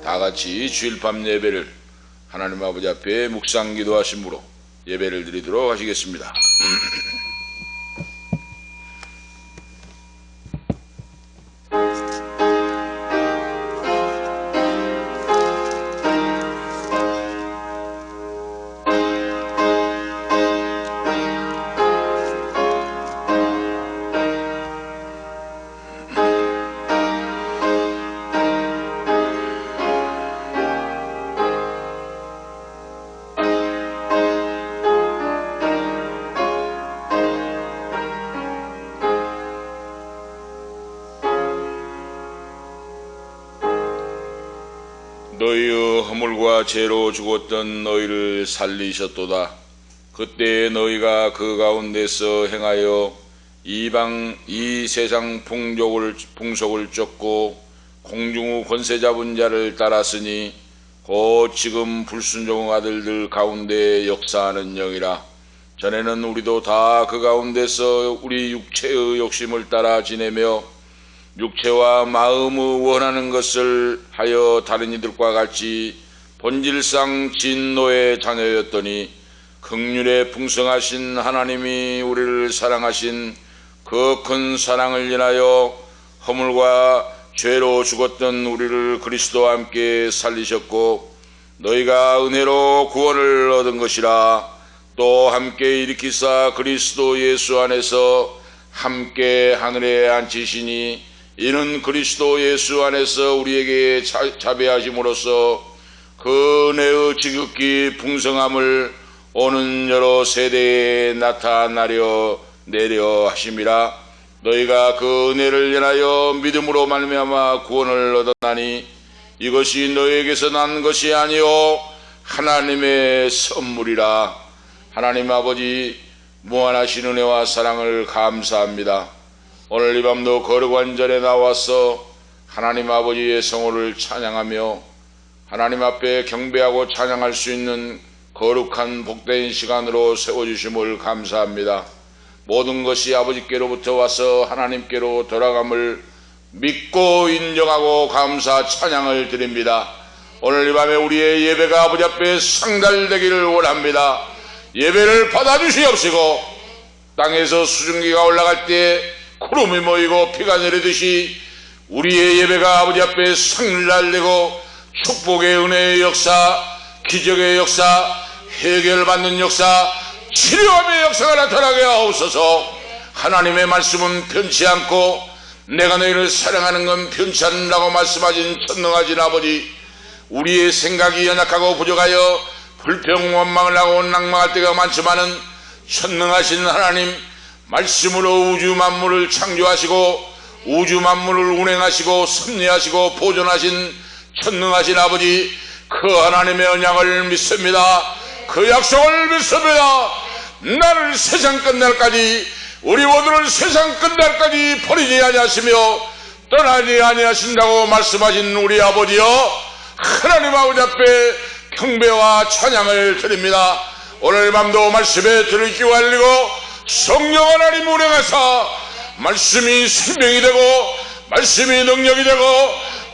다 같이 주일밤 예배를 하나님 아버지 앞에 묵상 기도하심으로 예배를 드리도록 하시겠습니다. 너희의 허물과 죄로 죽었던 너희를 살리셨도다. 그때 너희가 그 가운데서 행하여 이 세상 풍속을 쫓고 공중의 권세 잡은 자를 따랐으니 곧 지금 불순종 아들들 가운데 역사하는 영이라. 전에는 우리도 다 그 가운데서 우리 육체의 욕심을 따라 지내며 육체와 마음의 원하는 것을 하여 다른 이들과 같이 본질상 진노의 자녀였더니 긍휼에 풍성하신 하나님이 우리를 사랑하신 그 큰 사랑을 인하여 허물과 죄로 죽었던 우리를 그리스도와 함께 살리셨고 너희가 은혜로 구원을 얻은 것이라. 또 함께 일으키사 그리스도 예수 안에서 함께 하늘에 앉히시니 이는 그리스도 예수 안에서 우리에게 자비하심으로써 그 은혜의 지극히 풍성함을 오는 여러 세대에 나타나려 내려 하심이라. 너희가 그 은혜를 인하여 믿음으로 말미암아 구원을 얻었나니 이것이 너희에게서 난 것이 아니요 하나님의 선물이라. 하나님 아버지 무한하신 은혜와 사랑을 감사합니다. 오늘 이 밤도 거룩한 전에 나와서 하나님 아버지의 성호를 찬양하며 하나님 앞에 경배하고 찬양할 수 있는 거룩한 복된 시간으로 세워주심을 감사합니다. 모든 것이 아버지께로부터 와서 하나님께로 돌아감을 믿고 인정하고 감사 찬양을 드립니다. 오늘 이 밤에 우리의 예배가 아버지 앞에 상달되기를 원합니다. 예배를 받아주시옵시고 땅에서 수증기가 올라갈 때 구름이 모이고 비가 내리듯이 우리의 예배가 아버지 앞에 상달되고 축복의 은혜의 역사, 기적의 역사, 해결받는 역사, 치료함의 역사가 나타나게 하옵소서. 하나님의 말씀은 변치 않고 내가 너희를 사랑하는 건 변치 않는다고 말씀하신 전능하신 아버지, 우리의 생각이 연약하고 부족하여 불평 원망을 하고 낭망할 때가 많지만은 전능하신 하나님 말씀으로 우주 만물을 창조하시고 우주 만물을 운행하시고 섭리하시고 보존하신 전능하신 아버지, 그 하나님의 언약을 믿습니다. 그 약속을 믿습니다. 나를 세상 끝날까지, 우리 모두를 세상 끝날까지 버리지 아니하시며 떠나지 아니하신다고 말씀하신 우리 아버지여, 하나님 아버지 앞에 경배와 찬양을 드립니다. 오늘 밤도 말씀에 들을 귀 알리고 성령 하나님 운행하사 말씀이 생명이 되고 말씀이 능력이 되고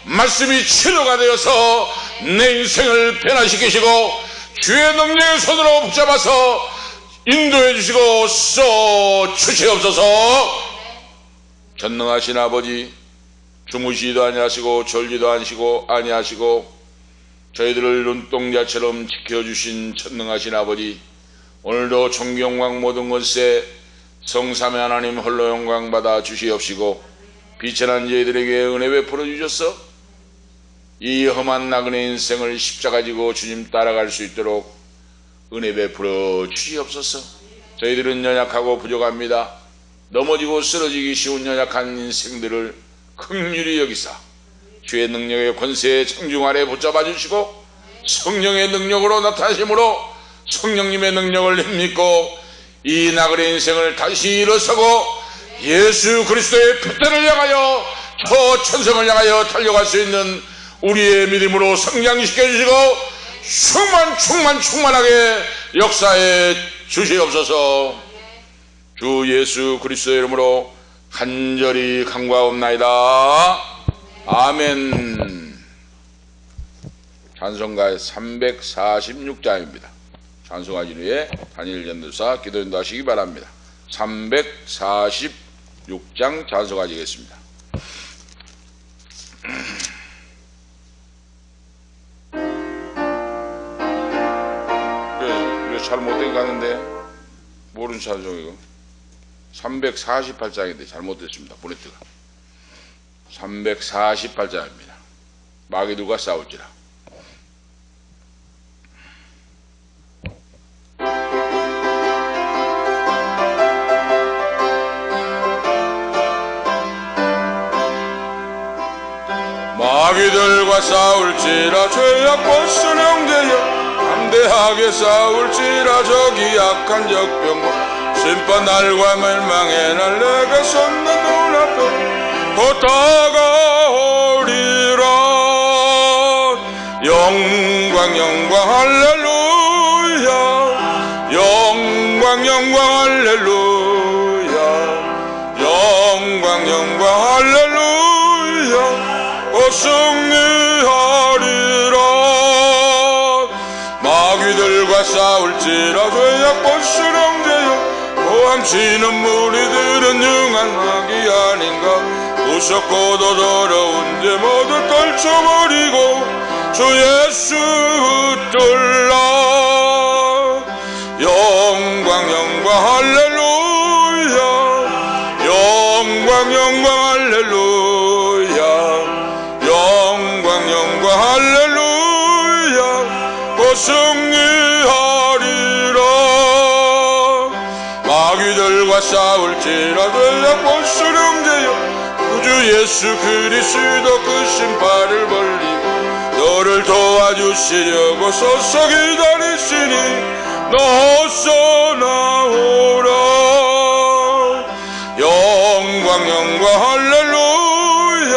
말씀이 치료가 되어서 내 인생을 변화시키시고 주의 능력의 손으로 붙잡아서 인도해 주시고 써 주시옵소서. 전능하신 아버지, 주무시지도 아니하시고 졸지도 아니하시고 저희들을 눈동자처럼 지켜주신 전능하신 아버지, 오늘도 존경왕 모든 것에 성삼위 하나님 홀로 영광 받아 주시옵시고 비천한 저희들에게 은혜 베풀어 주셔서 이 험한 나그네 인생을 십자가 지고 주님 따라갈 수 있도록 은혜 베풀어 주시옵소서. 저희들은 연약하고 부족합니다. 넘어지고 쓰러지기 쉬운 연약한 인생들을 긍휼히 여기사 주의 능력의 권세의 청중 아래 붙잡아 주시고 성령의 능력으로 나타나심으로 성령님의 능력을 힘입고 이 나그네 인생을 다시 일어서고 예수 그리스도의 표대를 향하여 저 천성을 향하여 달려갈 수 있는 우리의 믿음으로 성장시켜 주시고 충만하게 역사해 주시옵소서. 주 예수 그리스도의 이름으로 간절히 간구하옵나이다. 아멘. 찬송가 346장입니다. 찬송하신 후에 다니엘 전도사 기도 인도하시기 바랍니다. 346장 찬송하시겠습니다. 이거 잘못된 거 같은데 모르는 찬송이고 348장인데 잘못됐습니다. 보네트가 348장입니다. 마귀들과 싸울지라. 마귀들과 싸울지라 죄악과 수령되어 담대하게 싸울지라 저기 악한 적병과 심판 날과 멸망의 날 내가 섰는 눈앞에 곧 다가오리라. 영광 영광 할렐루야 영광 영광 할렐루야 영광 영광 할렐루야 승리하리라. 마귀들과 싸울지라 죄악과 수령되어 고함치는 무리들은 융한 마귀 아닌가. 무섭고도 더러운 죄 모두 떨쳐버리고 주 예수 붙들라. 영광 영광 할렐루야 영광 영광 할렐루야 영광 영광 할렐루야 곧 승리하리라. 마귀들과 싸울지라 죄악과 수령되어 구주 예수 그리스도 그 신발을 벌리고 너를 도와주시려고 서서 기다리시니 너서 나오라. 영광 영광 할렐루야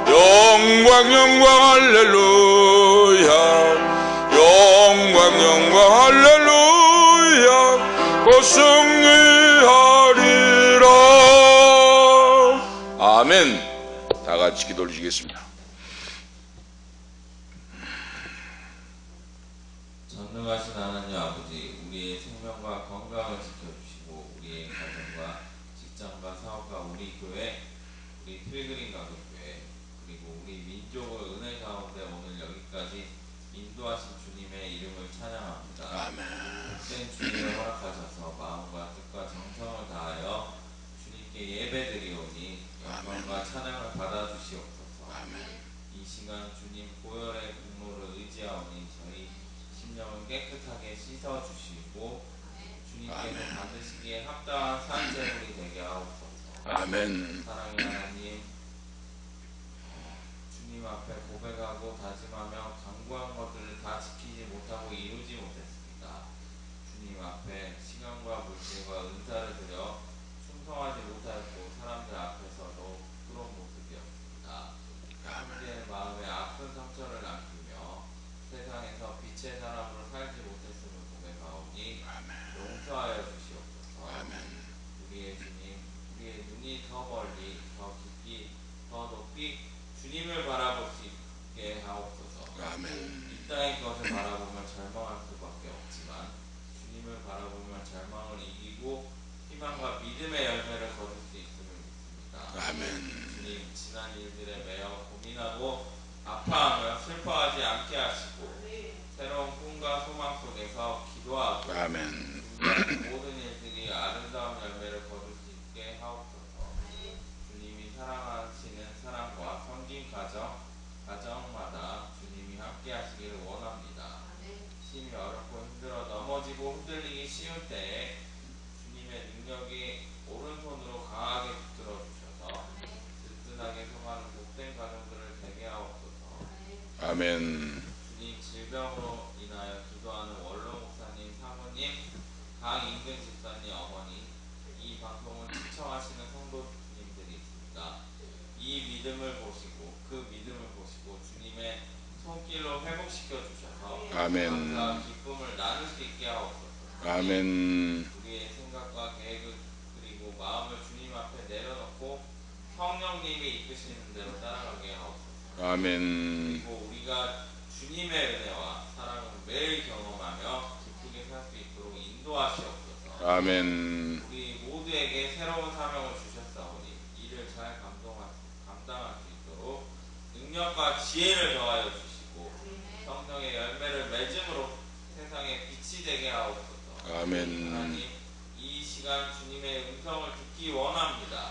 영광 영광 할렐루야 영광 영광 할렐루야 곧 승리하리라. 아멘. 다 같이 기도 올리시겠습니다. 전능하신 하나님 아버지, 우리의 생명과 건강을 지켜주시고 우리의 가정과 직장과 사업과 우리 교회, 우리 필그림 가족교회, 그리고 우리 민족을 은혜 가운데 오늘 여기까지 인도하신 주님의 이름을 찬양합니다. 아멘. 복된 주님을 허락하셔서 마음과 뜻과 정성을 다하여 주님께 예배드리오니 영광과 찬양을 받아주시옵소서. 아멘. 이 시간 주님 보혈의 국물을 의지하오니 저희 심령을 깨끗하게 씻어주시고 주님께서 받으시기에 합당한 산제물이 되게 하옵소서. 아멘. 사랑의 하나님, 주님 앞에 고백하고 다짐하며 강구한 것들을 다 지키지 못하고 이루지 못했습니다. 주님 앞에 시간과 물질과 은사를 드려 충성하지 못하였고 사람들 앞에서도 부끄러운 모습이었습니다. 형제의 마음에 아픈 상처를 남기며 세상에서 빛의 사람으로 살지 못했음을 고백하오니 용서하여 주시옵소서. 우리의 주님, 우리의 눈이 더 멀리, 더 깊이, 더 높이 주님을 바라볼 수 있게 하옵소서. 이 땅의 것을 바라보면 절망할 수밖에 없지만 주님을 바라보면 절망을 이기고 희망과 믿음의 열매를 거둘 수 있음을 믿습니다. 주님, 지난 일들에 매여 고민하고 아파하며 슬퍼하지 않게 하시고 새로운 꿈과 소망 속에서 기도하고 모든 일들이 아름다운 열매를 거둘 수 있게 하옵소서. 주님이 사랑하시는 사람과 섬긴 가정마다 주님이 함께 하시기를 원합니다. 심히 어렵고 힘들어 넘어지고 흔들리기 쉬운 때에 주님의 능력이 오른손으로 강하게 붙들어 주셔서 든든하게 서가는 복된 가정들을 되게 하옵소서. 아멘. 주님, 질병으로 인하여 기도하는 원로 목사님, 사모님, 강인근 집사님 어머니, 이 방송을 시청하시는 성도님들이 있습니다. 이 믿음을 보시고 그 믿음을 보시고 주님의 손길로 회복시켜 주셔서 감사와 기쁨을 나눌 수 있게 하옵소서. 아멘. 우리의 생각과 계획을 그리고 마음을 주님 앞에 내려놓고 성령님이 이끄시는 대로 따라가게 하옵소서. 아멘. 그리고 우리가 주님의 은혜와 사랑을 매일 경험하며 기쁘게 살 수 있도록 인도하시옵소서. 아멘. 우리 모두에게 새로운 사명을 주셨사오니 이를 잘 감당할 수 있도록 능력과 지혜를 더하여 주시고 성령의 열매를 맺음으로 세상에 빛이 되게 하옵소서. 아멘. 하나님, 이 시간 주님의 음성을 듣기 원합니다.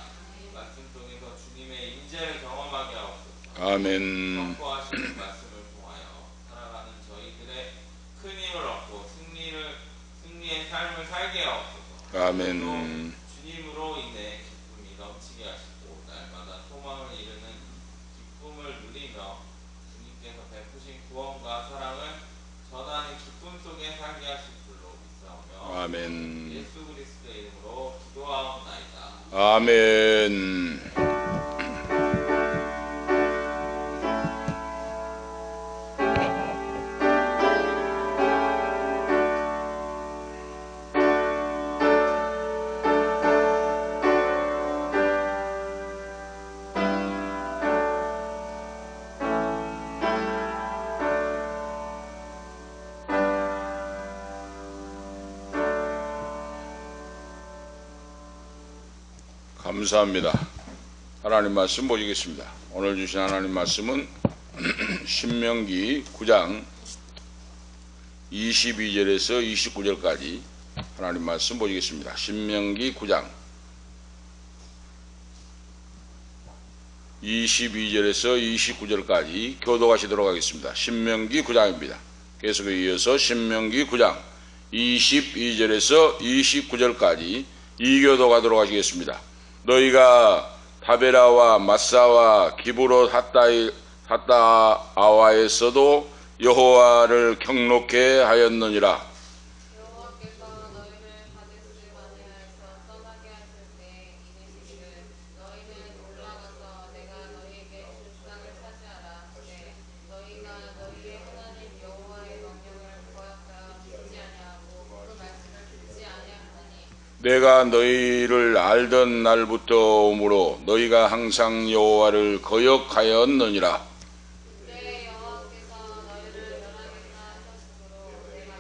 말씀 통해서 주님의 임재를 경험하게 하옵소서. 아멘. 선포하시는 말씀을 통하여 살아가는 저희들의 큰 힘을 얻고 승리의 삶을 살게 하옵소서. 아멘. 주님으로 인해 기쁨이 넘치게 하시고 날마다 소망을 이루는 기쁨을 누리며 주님께서 베푸신 구원과 사랑을 전하는 기쁨 속에 살게 하실 줄로 믿사오며 아멘. 예수 그리스도의 이름으로 기도하옵나이다. 아멘. 감사합니다. 하나님 말씀 보시겠습니다. 오늘 주신 하나님 말씀은 신명기 9장 22절에서 29절까지 하나님 말씀 보시겠습니다. 신명기 9장 22절에서 29절까지 교독하시도록 하겠습니다. 신명기 9장입니다. 계속 이어서 신명기 9장 22절에서 29절까지 이교독하도록 하시겠습니다. 너희가 다베라와 마사와 기브롯 핫다아와에서도 여호와를 경록해 하였느니라. 여호와께서 너희를 가데스 바네아에서 떠나게 하실 때 이르시기를 너희는 올라가서 내가 너희에게 줄 땅을 차지하라 하시되 너희가 너희의 하나님 여호와의 명령을 거역하여 듣지 아니하고 그 말씀을 듣지 아니하더니 내가 너희를 알던 날부터 오므로 너희가 항상 여호와를 거역하였느니라. 그때 여호와께서 너희를 멸하겠다 하셨으므로 내가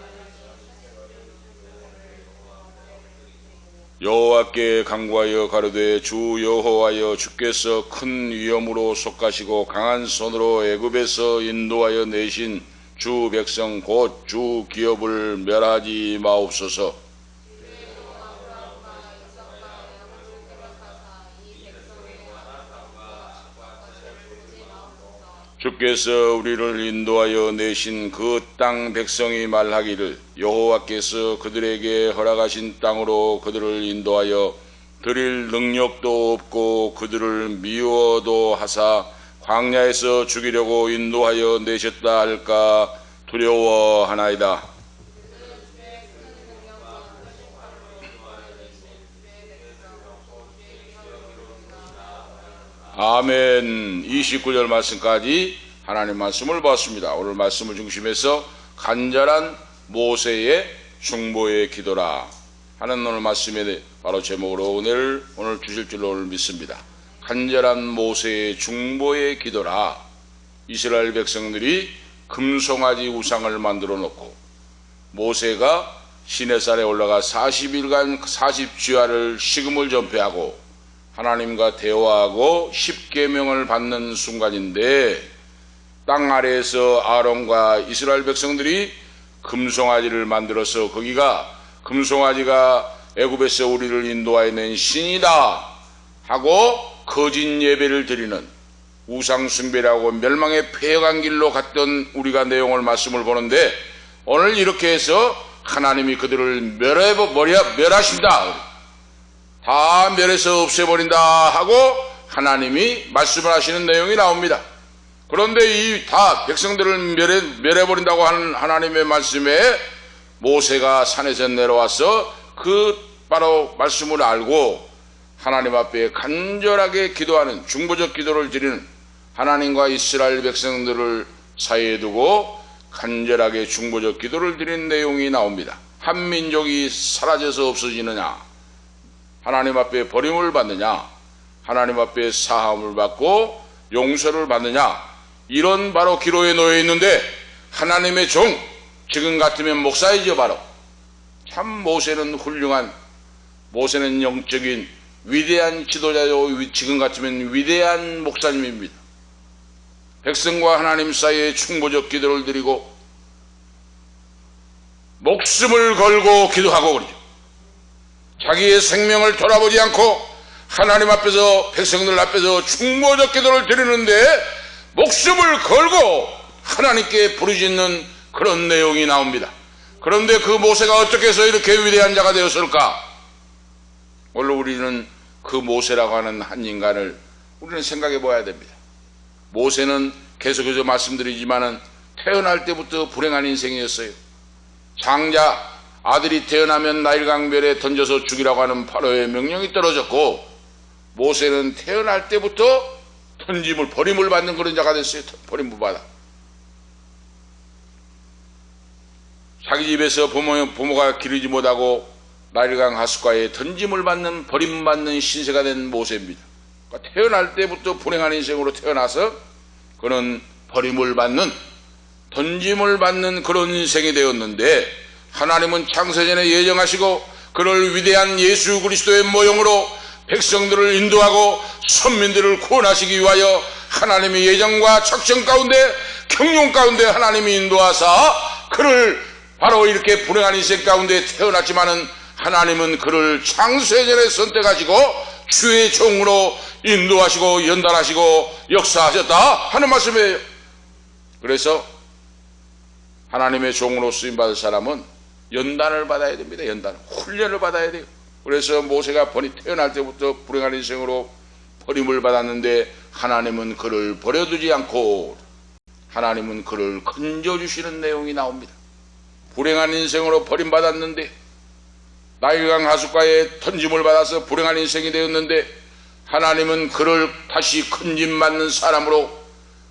여호와께 간구하여 가로되 주 여호와여 주께서 큰 위엄으로 속하시고 강한 손으로 애굽에서 인도하여 내신 주 백성 곧 주 기업을 멸하지 마옵소서. 주께서 우리를 인도하여 내신 그 땅 백성이 말하기를 여호와께서 그들에게 허락하신 땅으로 그들을 인도하여 드릴 능력도 없고 그들을 미워도 하사 광야에서 죽이려고 인도하여 내셨다 할까 두려워하나이다. 아멘. 29절 말씀까지 하나님 말씀을 보았습니다. 오늘 말씀을 중심해서 간절한 모세의 중보의 기도라 하는 오늘 말씀의 바로 제목으로 오늘 주실 줄로 오늘 믿습니다. 간절한 모세의 중보의 기도라. 이스라엘 백성들이 금송아지 우상을 만들어 놓고 모세가 시내산에 올라가 40일간 40주야를 식음을 전폐하고 하나님과 대화하고 십계명을 받는 순간인데 땅 아래에서 아론과 이스라엘 백성들이 금송아지를 만들어서 거기가 금송아지가 애굽에서 우리를 인도하여 낸 신이다 하고 거짓 예배를 드리는 우상 숭배라고 멸망의 폐역한 길로 갔던 우리가 내용을 말씀을 보는데 오늘 이렇게 해서 하나님이 그들을 멸하신다. 다 멸해서 없애버린다 하고 하나님이 말씀을 하시는 내용이 나옵니다. 그런데 이 다 백성들을 멸해버린다고 하는 하나님의 말씀에 모세가 산에서 내려와서 그 바로 말씀을 알고 하나님 앞에 간절하게 기도하는 중보적 기도를 드리는 하나님과 이스라엘 백성들을 사이에 두고 간절하게 중보적 기도를 드리는 내용이 나옵니다. 한 민족이 사라져서 없어지느냐, 하나님 앞에 버림을 받느냐, 하나님 앞에 사함을 받고 용서를 받느냐, 이런 바로 기로에 놓여 있는데 하나님의 종, 지금 같으면 목사이죠. 바로 참 모세는 훌륭한, 모세는 영적인 위대한 지도자요, 지금 같으면 위대한 목사님입니다. 백성과 하나님 사이에 충보적 기도를 드리고 목숨을 걸고 기도하고 그러죠. 자기의 생명을 돌아보지 않고 하나님 앞에서, 백성들 앞에서 충보적 기도를 드리는데 목숨을 걸고 하나님께 부르짖는 그런 내용이 나옵니다. 그런데 그 모세가 어떻게 해서 이렇게 위대한 자가 되었을까? 오늘 우리는 그 모세라고 하는 한 인간을 우리는 생각해 봐야 됩니다. 모세는 계속해서 말씀드리지만은 태어날 때부터 불행한 인생이었어요. 장자, 아들이 태어나면 나일강별에 던져서 죽이라고 하는 파로의 명령이 떨어졌고, 모세는 태어날 때부터 던짐을, 버림을 받는 그런 자가 됐어요. 버림을 받아. 자기 집에서 부모가 기르지 못하고 나일강 하숫가에 던짐을 받는, 버림받는 신세가 된 모세입니다. 그러니까 태어날 때부터 불행한 인생으로 태어나서 그는 버림을 받는, 던짐을 받는 그런 인생이 되었는데, 하나님은 창세전에 예정하시고 그를 위대한 예수 그리스도의 모형으로 백성들을 인도하고 선민들을 구원하시기 위하여 하나님의 예정과 작정 가운데, 경륜 가운데 하나님이 인도하사 그를 바로 이렇게 불행한 인생 가운데 태어났지만은 하나님은 그를 창세전에 선택하시고 주의 종으로 인도하시고 연단하시고 역사하셨다 하는 말씀이에요. 그래서 하나님의 종으로 쓰임받을 사람은 연단을 받아야 됩니다. 연단, 훈련을 받아야 돼요. 그래서 모세가 태어날 때부터 불행한 인생으로 버림을 받았는데 하나님은 그를 버려두지 않고 하나님은 그를 건져주시는 내용이 나옵니다. 불행한 인생으로 버림받았는데, 나일강 하숫가에 던짐을 받아서 불행한 인생이 되었는데 하나님은 그를 다시 건짐받는 사람으로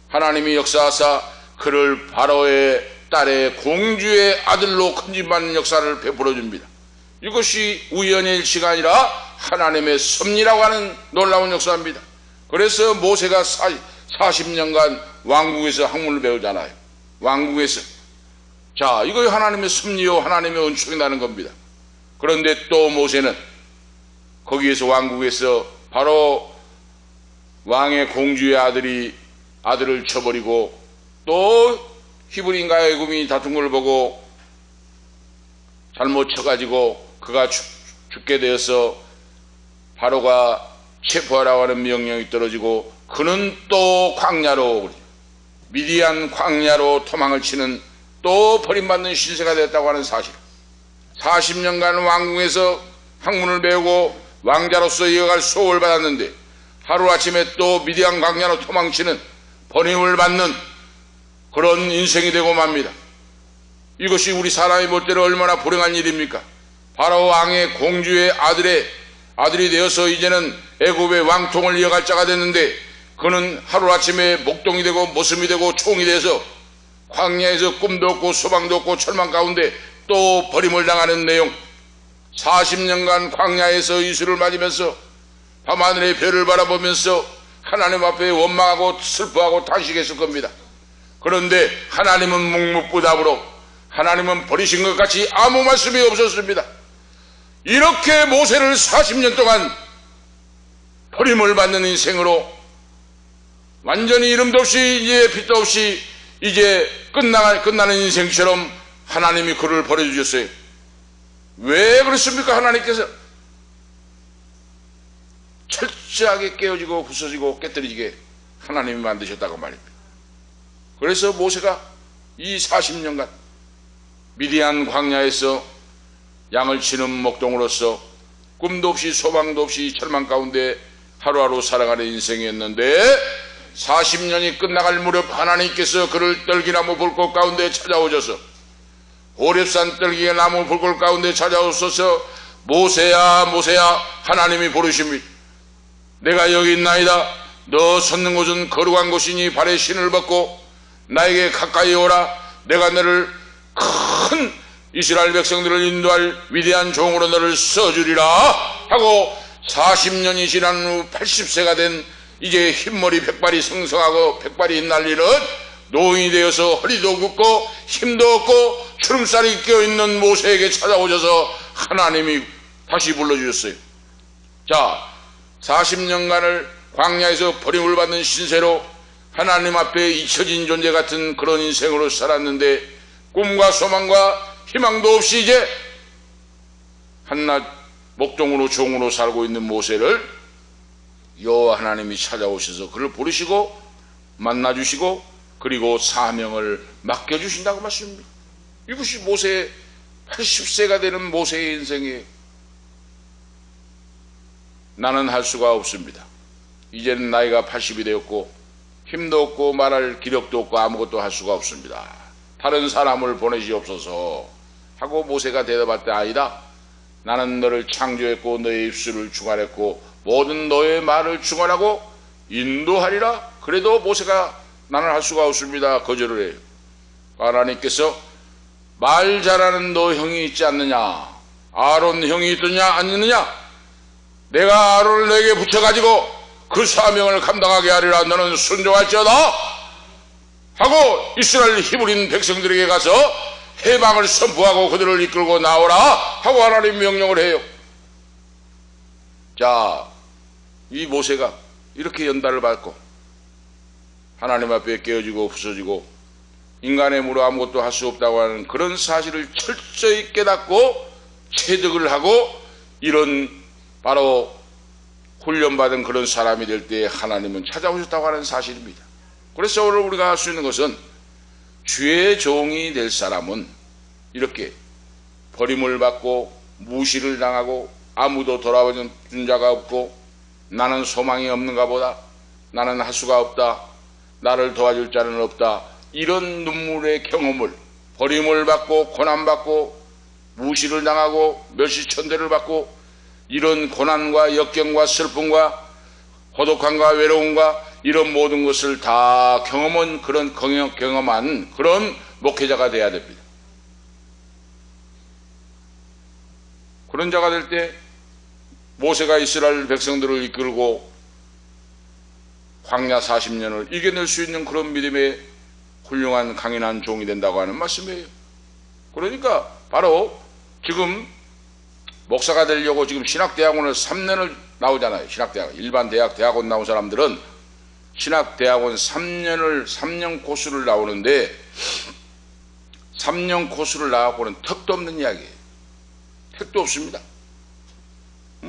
하나님이 역사하사 그를 바로의 딸의 공주의 아들로 건짐받는 역사를 베풀어 줍니다. 이것이 우연의 일치가 아니라 하나님의 섭리라고 하는 놀라운 역사입니다. 그래서 모세가 40년간 왕국에서 학문을 배우잖아요. 왕국에서. 자, 이거 하나님의 섭리요, 하나님의 은총이라는 겁니다. 그런데 또 모세는 거기에서 왕국에서 바로 왕의 공주의 아들을 쳐버리고 또 히브리인과 애굽인이 다툰 걸 보고 잘못 쳐가지고 그가 죽게 되어서 바로가 체포하라고 하는 명령이 떨어지고 그는 또 광야로, 미디안 광야로 도망을 치는, 또 버림받는 신세가 됐다고 하는 사실. 40년간 왕궁에서 학문을 배우고 왕자로서 이어갈 수업을 받았는데 하루아침에 또 미디안 광야로 도망치는, 버림을 받는 그런 인생이 되고 맙니다. 이것이 우리 사람이 볼 때는 얼마나 불행한 일입니까? 바로 왕의 공주의 아들이 되어서 이제는 애굽의 왕통을 이어갈 자가 됐는데 그는 하루아침에 목동이 되고 모습이 되고 총이 돼서 광야에서 꿈도 없고 소망도 없고 철망 가운데 또 버림을 당하는 내용. 40년간 광야에서 이슬을 맞으면서 밤하늘의 별을 바라보면서 하나님 앞에 원망하고 슬퍼하고 탄식했을 겁니다. 그런데 하나님은 묵묵부답으로, 하나님은 버리신 것 같이 아무 말씀이 없었습니다. 이렇게 모세를 40년 동안 버림을 받는 인생으로 완전히 이름도 없이 이제 빛도 없이 이제 끝나는 인생처럼 하나님이 그를 버려주셨어요. 왜 그렇습니까? 하나님께서 철저하게 깨어지고 부서지고 깨뜨리게 하나님이 만드셨다고 말입니다. 그래서 모세가 이 40년간 미디안 광야에서 양을 치는 목동으로서 꿈도 없이 소망도 없이 절망 가운데 하루하루 살아가는 인생이었는데 40년이 끝나갈 무렵 하나님께서 그를 떨기나무 불꽃 가운데 찾아오셔서, 호렙산 떨기나무 불꽃 가운데 찾아오셔서 모세야 모세야 하나님이 부르십니다. 내가 여기 있나이다. 너 섰는 곳은 거룩한 곳이니 발에 신을 벗고 나에게 가까이 오라. 내가 너를 큰 이스라엘 백성들을 인도할 위대한 종으로 너를 써주리라 하고 40년이 지난 후 80세가 된 이제 흰머리 백발이 성성하고 백발이 흩날리는 노인이 되어서 허리도 굽고 힘도 없고 주름살이 껴있는 모세에게 찾아오셔서 하나님이 다시 불러주셨어요. 자, 40년간을 광야에서 버림을 받는 신세로 하나님 앞에 잊혀진 존재 같은 그런 인생으로 살았는데 꿈과 소망과 희망도 없이 이제 한낱 목동으로 종으로 살고 있는 모세를 여호와 하나님이 찾아오셔서 그를 부르시고 만나주시고 그리고 사명을 맡겨주신다고 말씀입니다. 이것이 모세의 80세가 되는 모세의 인생이에요. 나는 할 수가 없습니다. 이제는 나이가 80이 되었고 힘도 없고 말할 기력도 없고 아무것도 할 수가 없습니다. 다른 사람을 보내시옵소서 하고 모세가 대답할 때 아니다. 나는 너를 창조했고 너의 입술을 주관했고 모든 너의 말을 주관하고 인도하리라. 그래도 모세가 나는 할 수가 없습니다. 거절을 해요. 하나님께서 말 잘하는 너 형이 있지 않느냐, 아론 형이 있느냐 안 있느냐, 내가 아론을 내게 붙여가지고 그 사명을 감당하게 하리라. 너는 순종할지어다 하고 이스라엘 히브리인 백성들에게 가서 해방을 선포하고 그들을 이끌고 나오라 하고 하나님 명령을 해요. 자, 이 모세가 이렇게 연단을 받고 하나님 앞에 깨어지고 부서지고 인간의 무로 아무것도 할 수 없다고 하는 그런 사실을 철저히 깨닫고 체득을 하고 이런 바로 훈련받은 그런 사람이 될 때 하나님은 찾아오셨다고 하는 사실입니다. 그래서 오늘 우리가 할 수 있는 것은 주의 종이 될 사람은 이렇게 버림을 받고 무시를 당하고 아무도 돌아보는 자가 없고 나는 소망이 없는가 보다, 나는 할 수가 없다, 나를 도와줄 자는 없다, 이런 눈물의 경험을, 버림을 받고 고난받고 무시를 당하고 멸시천대를 받고 이런 고난과 역경과 슬픔과 고독함과 외로움과 이런 모든 것을 다 경험한 그런 목회자가 돼야 됩니다. 그런 자가 될 때 모세가 이스라엘 백성들을 이끌고 광야 40년을 이겨낼 수 있는 그런 믿음의 훌륭한 강인한 종이 된다고 하는 말씀이에요. 그러니까 바로 지금 목사가 되려고 지금 신학대학원을 3년을 나오잖아요. 신학대학원, 일반 대학원 나온 사람들은 신학대학원 3년 코스를 나오는데 3년 코스를 나와보는 턱도 없는 이야기예요. 택도 없습니다.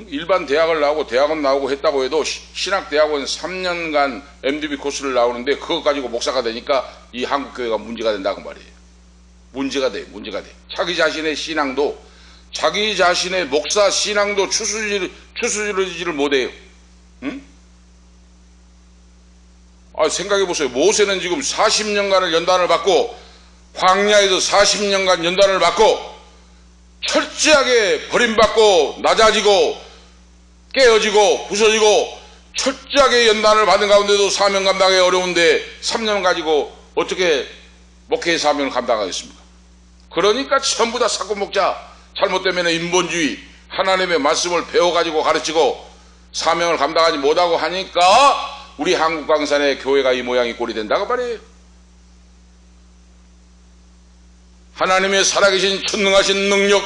일반 대학을 나오고 대학원 나오고 했다고 해도 신학대학원 3년간 MDB 코스를 나오는데 그것 가지고 목사가 되니까 이 한국교회가 문제가 된다고 말이에요. 문제가 돼. 자기 자신의 신앙도 자기 자신의 목사 신앙도 추스리지를 못해요. 응? 생각해 보세요. 모세는 지금 40년간을 연단을 받고 광야에서 40년간 연단을 받고 철저하게 버림받고 낮아지고 깨어지고 부서지고 철저하게 연단을 받은 가운데도 사명 감당하기 어려운데 3년 가지고 어떻게 목회의 사명을 감당하겠습니까? 그러니까 전부 다 사고 먹자, 잘못되면 인본주의, 하나님의 말씀을 배워가지고 가르치고 사명을 감당하지 못하고 하니까 우리 한국 광산의 교회가 이 모양이 꼴이 된다고 말이에요. 하나님의 살아계신 천능하신 능력,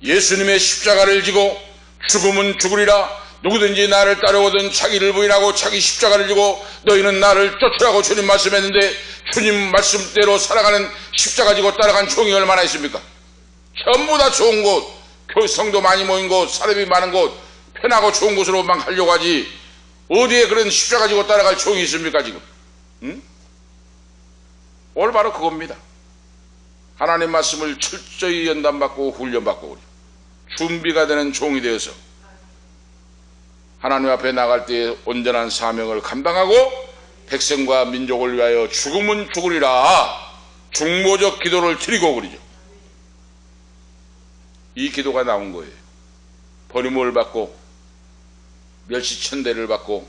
예수님의 십자가를 지고 죽으면 죽으리라, 누구든지 나를 따르거든 자기를 부인하고 자기 십자가를 지고 너희는 나를 쫓으라고 주님 말씀했는데 주님 말씀대로 살아가는 십자가 지고 따라간 종이 얼마나 있습니까? 전부 다 좋은 곳, 성도 많이 모인 곳, 사람이 많은 곳, 편하고 좋은 곳으로만 가려고 하지 어디에 그런 십자가 지고 따라갈 종이 있습니까 지금? 응? 오늘 바로 그겁니다. 하나님 말씀을 철저히 연단받고 훈련받고 준비가 되는 종이 되어서 하나님 앞에 나갈 때 온전한 사명을 감당하고 백성과 민족을 위하여 죽으면 죽으리라 중보적 기도를 드리고 그러죠. 이 기도가 나온 거예요. 버림을 받고 멸시천대를 받고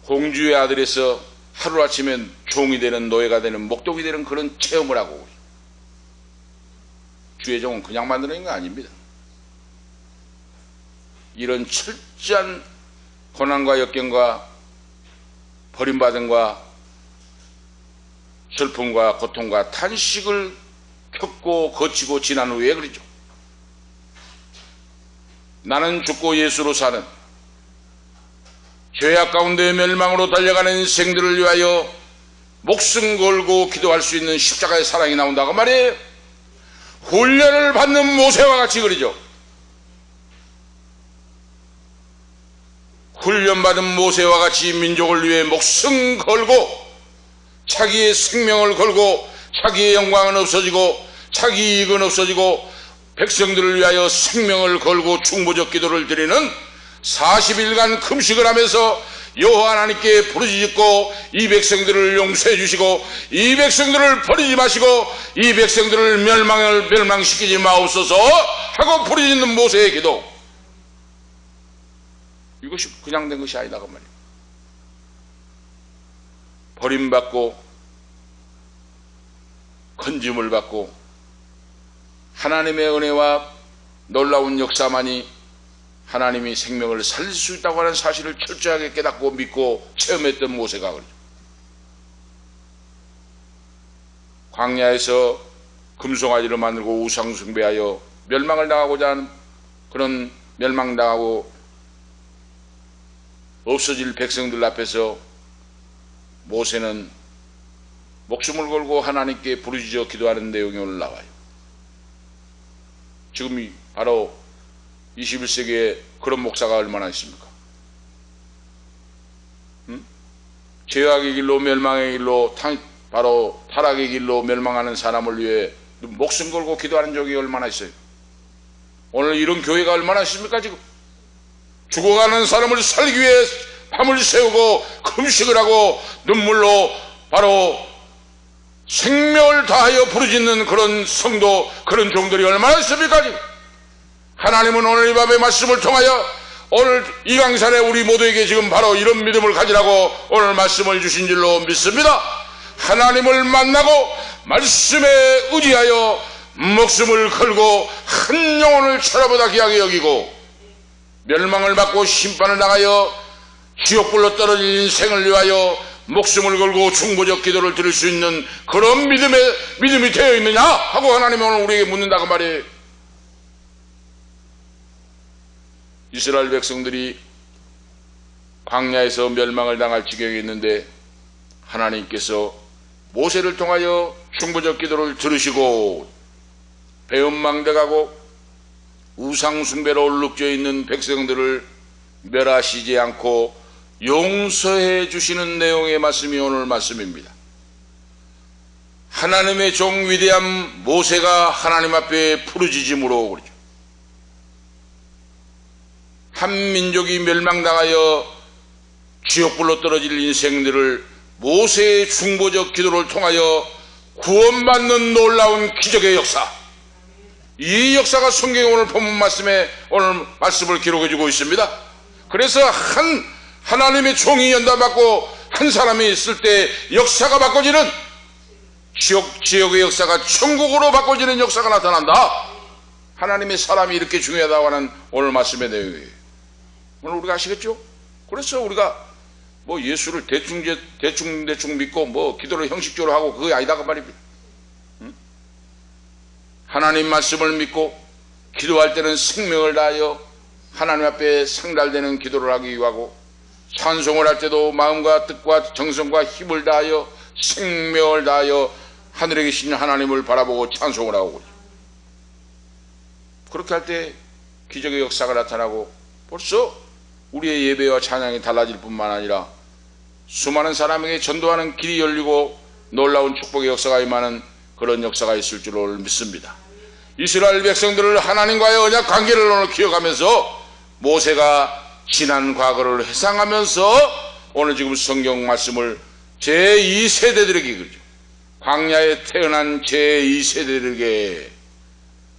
공주의 아들에서 하루아침에 종이 되는 노예가 되는 목동이 되는 그런 체험을 하고 주의 종은 그냥 만드는 게 아닙니다. 이런 철저한 고난과 역경과 버림받음과 슬픔과 고통과 탄식을 겪고 거치고 지난 후에 그러죠. 나는 죽고 예수로 사는 죄악 가운데 멸망으로 달려가는 인생들을 위하여 목숨 걸고 기도할 수 있는 십자가의 사랑이 나온다고 말이에요. 훈련을 받는 모세와 같이 그러죠. 훈련받은 모세와 같이 민족을 위해 목숨 걸고 자기의 생명을 걸고 자기의 영광은 없어지고 자기 이익은 없어지고 백성들을 위하여 생명을 걸고 중보적 기도를 드리는 40일간 금식을 하면서 여호와 하나님께 부르짖고 이 백성들을 용서해 주시고 이 백성들을 버리지 마시고 이 백성들을 멸망시키지 마옵소서 하고 부르짖는 모세의 기도, 이것이 그냥 된 것이 아니다 그 말이에요. 버림받고 건짐을 받고 하나님의 은혜와 놀라운 역사만이 하나님이 생명을 살릴 수 있다고 하는 사실을 철저하게 깨닫고 믿고 체험했던 모세가 그러죠. 광야에서 금송아지를 만들고 우상숭배하여 멸망을 당하고자 하는 그런 멸망당하고 없어질 백성들 앞에서 모세는 목숨을 걸고 하나님께 부르짖어 기도하는 내용이 오늘 나와요. 지금 바로 21세기에 그런 목사가 얼마나 있습니까? 죄악의 길로 멸망의 길로 바로 타락의 길로 멸망하는 사람을 위해 목숨 걸고 기도하는 적이 얼마나 있어요? 오늘 이런 교회가 얼마나 있습니까? 지금 죽어가는 사람을 살기 위해 밤을 새우고 금식을 하고 눈물로 바로 생명을 다하여 부르짖는 그런 성도, 그런 종들이 얼마나 있습니까? 지금 하나님은 오늘 이 밤의 말씀을 통하여 오늘 이 강산에 우리 모두에게 지금 바로 이런 믿음을 가지라고 오늘 말씀을 주신 줄로 믿습니다. 하나님을 만나고 말씀에 의지하여 목숨을 걸고 한 영혼을 천하보다 귀하게 여기고 멸망을 받고 심판을 당하여 지옥불로 떨어질 인생을 위하여 목숨을 걸고 중보적 기도를 드릴 수 있는 그런 믿음이 되어 있느냐 하고 하나님이 오늘 우리에게 묻는다고 말이에요. 이스라엘 백성들이 광야에서 멸망을 당할 지경에 있는데 하나님께서 모세를 통하여 중보적 기도를 들으시고 배은망덕하고 우상숭배로 얼룩져 있는 백성들을 멸하시지 않고 용서해 주시는 내용의 말씀이 오늘 말씀입니다. 하나님의 종 위대한 모세가 하나님 앞에 부르짖음으로 그러죠. 한 민족이 멸망당하여 지옥불로 떨어질 인생들을 모세의 중보적 기도를 통하여 구원받는 놀라운 기적의 역사, 이 역사가 성경에 오늘 본문 말씀에 오늘 말씀을 기록해 주고 있습니다. 그래서 하나님의 종이 연단받고 한 사람이 있을 때 역사가 바꿔지는 지옥의 역사가 천국으로 바꿔지는 역사가 나타난다. 하나님의 사람이 이렇게 중요하다고 하는 오늘 말씀의 내용이에요. 오늘 우리가 아시겠죠? 그래서 우리가 뭐 예수를 대충 믿고 뭐 기도를 형식적으로 하고 그게 아니다 그 말입니다. 하나님 말씀을 믿고 기도할 때는 생명을 다하여 하나님 앞에 상달되는 기도를 하기 위하고 찬송을 할 때도 마음과 뜻과 정성과 힘을 다하여 생명을 다하여 하늘에 계신 하나님을 바라보고 찬송을 하고 그렇게 할 때 기적의 역사가 나타나고 벌써 우리의 예배와 찬양이 달라질 뿐만 아니라 수많은 사람에게 전도하는 길이 열리고 놀라운 축복의 역사가 임하는 그런 역사가 있을 줄을 믿습니다. 이스라엘 백성들을 하나님과의 언약 관계를 오늘 기억하면서 모세가 지난 과거를 회상하면서 오늘 지금 성경 말씀을 제2세대들에게 그러죠. 광야에 태어난 제2세대들에게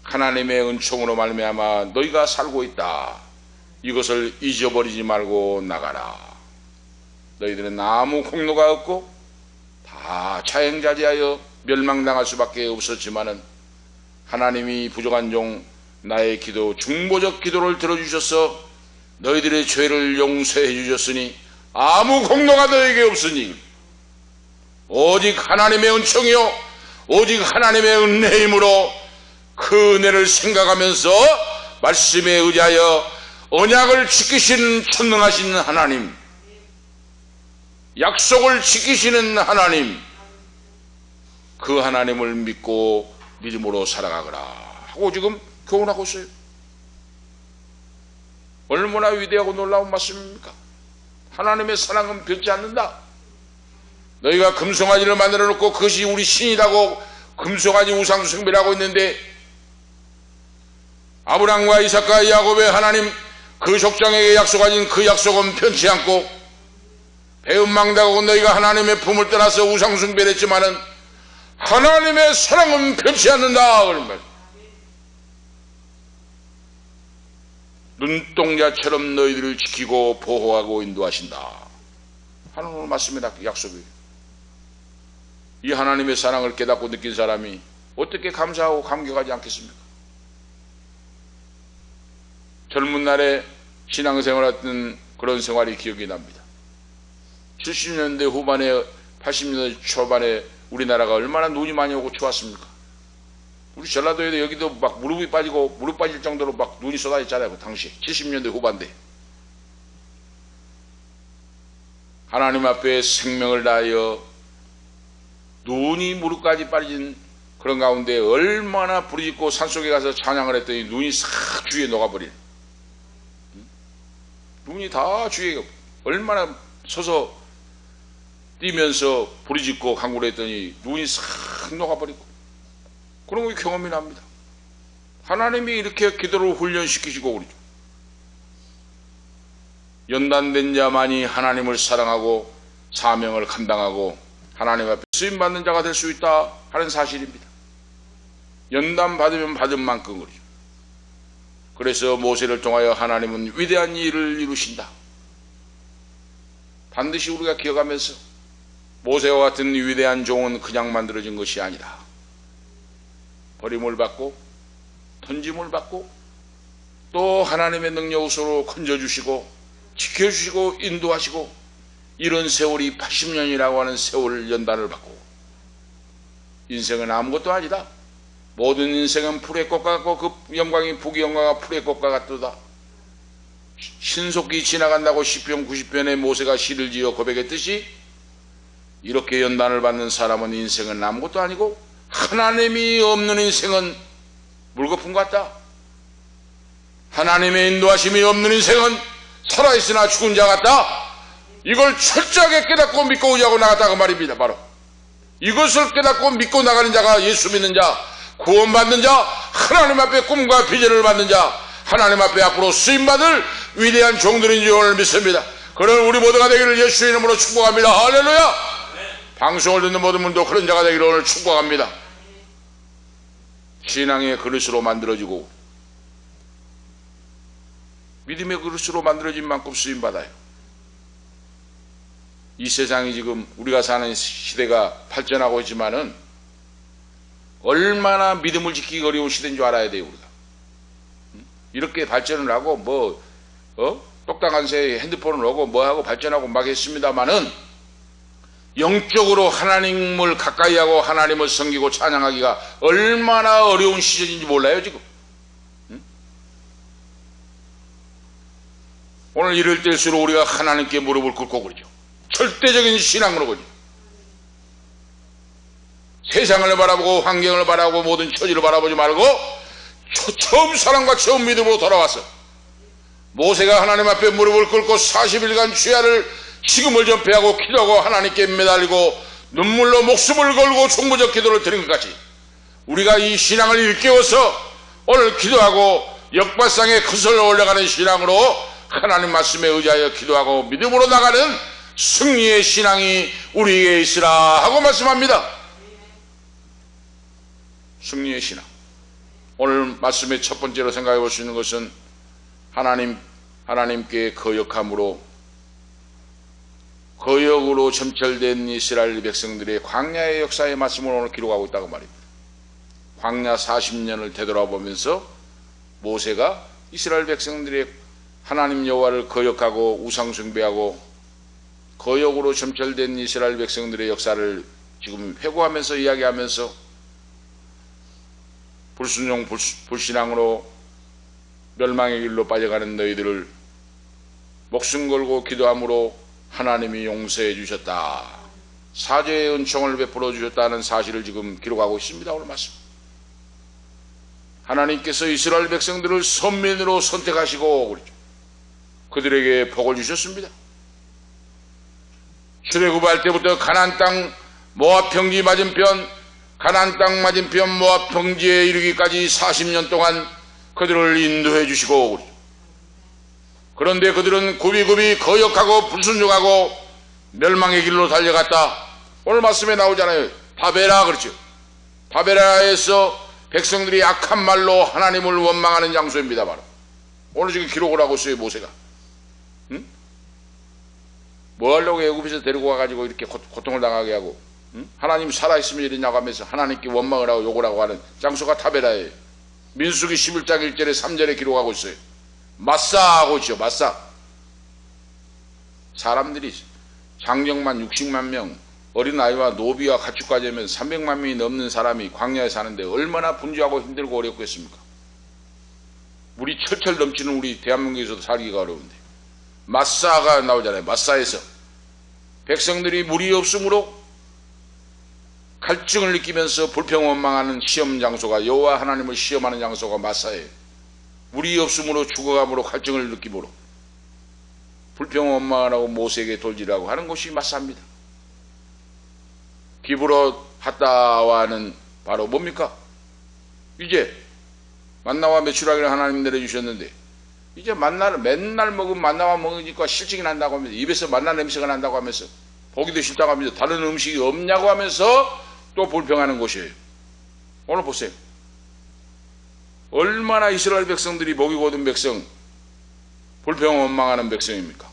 하나님의 은총으로 말미암아 너희가 살고 있다. 이것을 잊어버리지 말고 나가라. 너희들은 아무 공로가 없고 다 자행자재하여 멸망당할 수밖에 없었지만은 하나님이 부족한 종 나의 기도 중보적 기도를 들어주셔서 너희들의 죄를 용서해 주셨으니 아무 공로가 너에게 없으니 오직 하나님의 은총이요 오직 하나님의 은혜의 힘으로 그 은혜를 생각하면서 말씀에 의지하여 언약을 지키시는 전능하신 하나님, 약속을 지키시는 하나님, 그 하나님을 믿고 믿음으로 살아가거라 하고 지금 교훈하고 있어요. 얼마나 위대하고 놀라운 말씀입니까? 하나님의 사랑은 변치 않는다. 너희가 금송아지를 만들어 놓고 그것이 우리 신이라고 금송아지 우상 숭배를 하고 있는데, 아브라함과 이삭과 야곱의 하나님 그 족장에게 약속하신 그 약속은 변치 않고, 배은망덕하고 너희가 하나님의 품을 떠나서 우상 숭배를 했지만은 하나님의 사랑은 변치 않는다. 눈동자처럼 너희들을 지키고 보호하고 인도하신다 하는 오늘 말씀의 약속이에요. 이 하나님의 사랑을 깨닫고 느낀 사람이 어떻게 감사하고 감격하지 않겠습니까? 젊은 날에 신앙생활했던 그런 생활이 기억이 납니다. 70년대 후반에 80년대 초반에 우리나라가 얼마나 눈이 많이 오고 추웠습니까? 우리 전라도에도 여기도 막 무릎이 빠지고 무릎 빠질 정도로 막 눈이 쏟아졌잖아요. 그 당시 70년대 후반대. 하나님 앞에 생명을 다하여 눈이 무릎까지 빠진 그런 가운데 얼마나 부르짖고 산속에 가서 찬양을 했더니 눈이 싹 주위에 녹아버린, 눈이 다 주위에 얼마나 서서 뛰면서 부르짖고 간구를 했더니 눈이 싹 녹아버리고, 그런 거 경험이 납니다. 하나님이 이렇게 기도를 훈련시키시고 그러죠. 연단된 자만이 하나님을 사랑하고 사명을 감당하고 하나님 앞에 쓰임받는 자가 될 수 있다 하는 사실입니다. 연단 받으면 받은 만큼 그러죠. 그래서 모세를 통하여 하나님은 위대한 일을 이루신다. 반드시 우리가 기억하면서 모세와 같은 위대한 종은 그냥 만들어진 것이 아니다. 버림을 받고 던짐을 받고 또 하나님의 능력으로 건져주시고 지켜주시고 인도하시고, 이런 세월이 80년이라고 하는 세월 연단을 받고, 인생은 아무것도 아니다. 모든 인생은 풀의 꽃과 같고 그 영광이 북의 영광과 풀의 꽃과 같도다. 신속히 지나간다고 시편 90편에 모세가 시를 지어 고백했듯이, 이렇게 연단을 받는 사람은 인생은 아무것도 아니고 하나님이 없는 인생은 물거품 같다. 하나님의 인도하심이 없는 인생은 살아있으나 죽은 자 같다. 이걸 철저하게 깨닫고 믿고 의지하고 나갔다 그 말입니다. 바로 이것을 깨닫고 믿고 나가는 자가 예수 믿는 자, 구원받는 자, 하나님 앞에 꿈과 비전을 받는 자, 하나님 앞에 앞으로 쓰임받을 위대한 종들인 줄 오늘 믿습니다. 그런 우리 모두가 되기를 예수 이름으로 축복합니다. 할렐루야. 방송을 듣는 모든 분도 그런 자가 되기를 오늘 축복합니다. 신앙의 그릇으로 만들어지고 믿음의 그릇으로 만들어진 만큼 쓰임받아요. 이 세상이 지금 우리가 사는 시대가 발전하고 있지만은 얼마나 믿음을 지키기 어려운 시대인 줄 알아야 돼요. 우리가 이렇게 발전을 하고 똑딱한 새에 핸드폰을 오고 뭐하고 발전하고 막 했습니다마는 영적으로 하나님을 가까이 하고 하나님을 섬기고 찬양하기가 얼마나 어려운 시절인지 몰라요 지금. 오늘 이럴 때일수록 우리가 하나님께 무릎을 꿇고 그러죠. 절대적인 신앙으로 그러죠. 세상을 바라보고 환경을 바라보고 모든 처지를 바라보지 말고 처음 사랑과 처음 믿음으로 돌아왔어. 모세가 하나님 앞에 무릎을 꿇고 40일간 주야를 식음을 전폐하고 기도하고 하나님께 매달리고 눈물로 목숨을 걸고 중보적 기도를 드린 것 같이, 우리가 이 신앙을 일깨워서 오늘 기도하고 역발상에 거슬러 올라가는 신앙으로 하나님 말씀에 의지하여 기도하고 믿음으로 나가는 승리의 신앙이 우리에게 있으라 하고 말씀합니다. 승리의 신앙. 오늘 말씀의 첫 번째로 생각해 볼 수 있는 것은 하나님께 거역함으로, 거역으로 점철된 이스라엘 백성들의 광야의 역사의 말씀을 오늘 기록하고 있다고 말입니다. 광야 40년을 되돌아보면서 모세가 이스라엘 백성들의 하나님 여호와를 거역하고 우상 숭배하고 거역으로 점철된 이스라엘 백성들의 역사를 지금 회고하면서 이야기하면서 불순종 불신앙으로 멸망의 길로 빠져가는 너희들을 목숨 걸고 기도함으로 하나님이 용서해 주셨다, 사죄의 은총을 베풀어 주셨다는 사실을 지금 기록하고 있습니다. 오늘 말씀. 하나님께서 이스라엘 백성들을 선민으로 선택하시고 그들에게 복을 주셨습니다. 출애굽할 때부터 가나안 땅 모압 평지 맞은편, 가나안 땅 맞은편 모압 평지에 이르기까지 40년 동안 그들을 인도해 주시고, 그런데 그들은 굽이굽이 거역하고 불순종하고 멸망의 길로 달려갔다. 오늘 말씀에 나오잖아요. 다베라, 그렇죠. 다베라에서 백성들이 악한 말로 하나님을 원망하는 장소입니다. 바로 오늘 지금 기록을 하고 있어요. 모세가 뭐 하려고 애굽에서 데리고 와가지고 이렇게 고통을 당하게 하고, 하나님 살아있으면 이러냐고 하면서 하나님께 원망을 하고 욕을 하고 하는 장소가 타베라예요. 민수기 11장 1절에 3절에 기록하고 있어요. 마사하고 있죠. 마사. 사람들이 장정만 60만 명, 어린아이와 노비와 가축까지 하면 300만 명이 넘는 사람이 광야에 사는데 얼마나 분주하고 힘들고 어렵겠습니까? 물이 철철 넘치는 우리 대한민국에서도 살기가 어려운데 마사가 나오잖아요. 마사에서 백성들이 물이 없으므로 갈증을 느끼면서 불평원망하는 시험 장소가, 여호와 하나님을 시험하는 장소가 마사예요. 물이 없으므로 죽어감으로 갈증을 느끼므로 불평원망하고 모세에게 돌지라고 하는 곳이 마사입니다. 기브롯 핫다와는 바로 뭡니까? 이제 만나와 메추라기를 하나님 내려주셨는데 이제 만나를 맨날 먹으면 만나와 먹으니까 실증이 난다고 하면서, 입에서 만나 냄새가 난다고 하면서, 보기도 싫다고 하면서, 다른 음식이 없냐고 하면서 또 불평하는 곳이에요. 오늘 보세요. 얼마나 이스라엘 백성들이 목이 고든 백성, 불평 원망하는 백성입니까?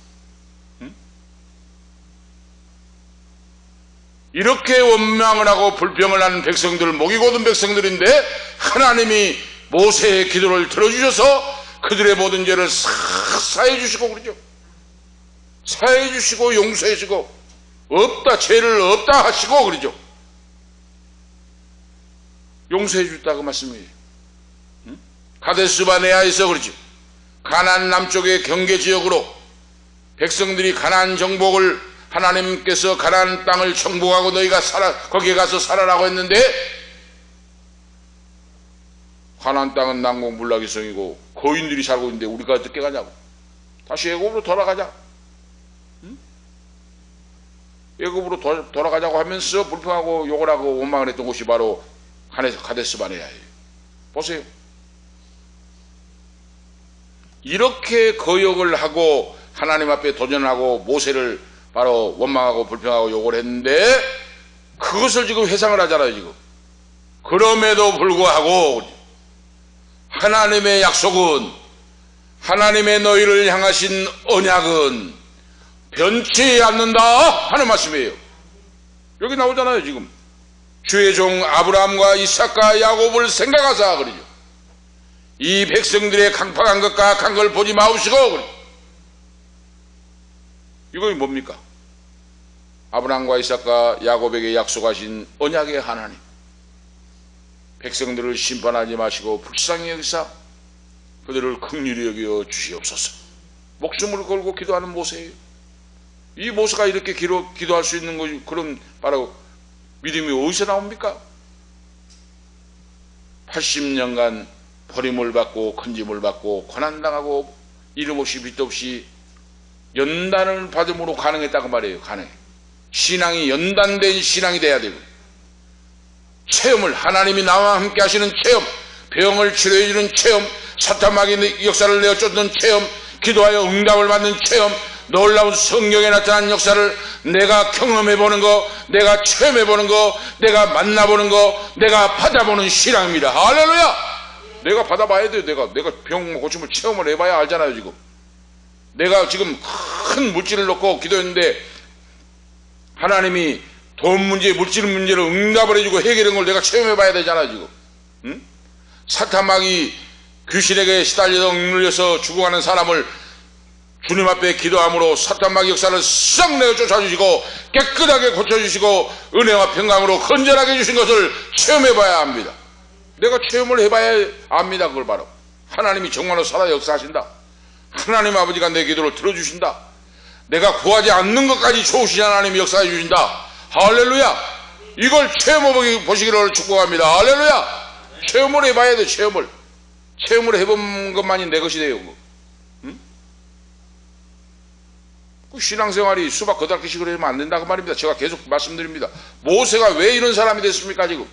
이렇게 원망을 하고 불평을 하는 백성들, 목이 고든 백성들인데 하나님이 모세의 기도를 들어주셔서 그들의 모든 죄를 싹 사해 주시고 그러죠. 사해 주시고 용서해 주고 없다, 죄를 없다 하시고 그러죠. 용서해 줬다고 말씀이에요. 가데스바네아에서 그러죠. 가나안 남쪽의 경계 지역으로 백성들이 가나안 정복을, 하나님께서 가나안 땅을 정복하고 너희가 거기에 가서 살아라고 했는데, 가나안 땅은 난공불락의 성이고 거인들이 살고 있는데 우리가 어떻게 가냐고. 다시 애굽으로 돌아가자. 애굽으로 돌아가자고 하면서 불평하고 욕을 하고 원망을 했던 곳이 바로 가데스바네아예요. 보세요. 이렇게 거역을 하고 하나님 앞에 도전하고 모세를 바로 원망하고 불평하고 욕을 했는데 그것을 지금 회상을 하잖아요. 지금 그럼에도 불구하고 하나님의 약속은, 하나님의 너희를 향하신 언약은 변치 않는다 하는 말씀이에요. 여기 나오잖아요. 지금 주의 종 아브라함과 이삭과 야곱을 생각하사 그러죠. 이 백성들의 강팍한 것과 악한 걸 보지 마시고 그러죠. 이거 뭡니까? 아브라함과 이삭과 야곱에게 약속하신 언약의 하나님, 백성들을 심판하지 마시고 불쌍히 여기사 그들을 긍휼히 여겨 주시옵소서. 목숨을 걸고 기도하는 모세예요. 이 모세가 이렇게 기도할 수 있는 것이, 그런 바로 믿음이 어디서 나옵니까? 80년간 버림을 받고 건짐을 받고 고난당하고 이름 없이 빚도 없이 연단을 받음으로 가능했다고 말이에요. 가능해. 신앙이 연단된 신앙이 돼야 되고, 체험을, 하나님이 나와 함께 하시는 체험, 병을 치료해 주는 체험, 사탄마귀의 역사를 내어 쫓는 체험, 기도하여 응답을 받는 체험, 놀라운 성경에 나타난 역사를 내가 경험해 보는 거, 내가 체험해 보는 거, 내가 만나보는 거, 내가 받아보는 신앙입니다. 할렐루야! 내가 받아봐야 돼요. 내가 병 고침을 체험을 해봐야 알잖아요. 지금 내가 지금 큰 물질을 놓고 기도했는데 하나님이 돈 문제, 물질 문제를 응답을 해주고 해결한 걸 내가 체험해봐야 되잖아요. 지금 응? 사탄마귀 귀신에게 시달려서 억눌려서 죽어가는 사람을 주님 앞에 기도함으로 사탄마귀 역사를 싹 내어 쫓아주시고 깨끗하게 고쳐주시고 은혜와 평강으로 건전하게 해주신 것을 체험해봐야 합니다. 내가 체험을 해봐야 압니다. 그걸 바로 하나님이 정말로 살아 역사하신다. 하나님 아버지가 내 기도를 들어주신다. 내가 구하지 않는 것까지 좋으신 하나님이 역사해 주신다. 할렐루야. 이걸 체험해 보시기를 축복합니다. 할렐루야. 체험을 해봐야 돼. 체험을 해본 것만이 내 것이 돼요. 응? 그 신앙생활이 수박 거달기식으로 하면 안 된다고 말입니다. 제가 계속 말씀드립니다. 모세가 왜 이런 사람이 됐습니까? 지금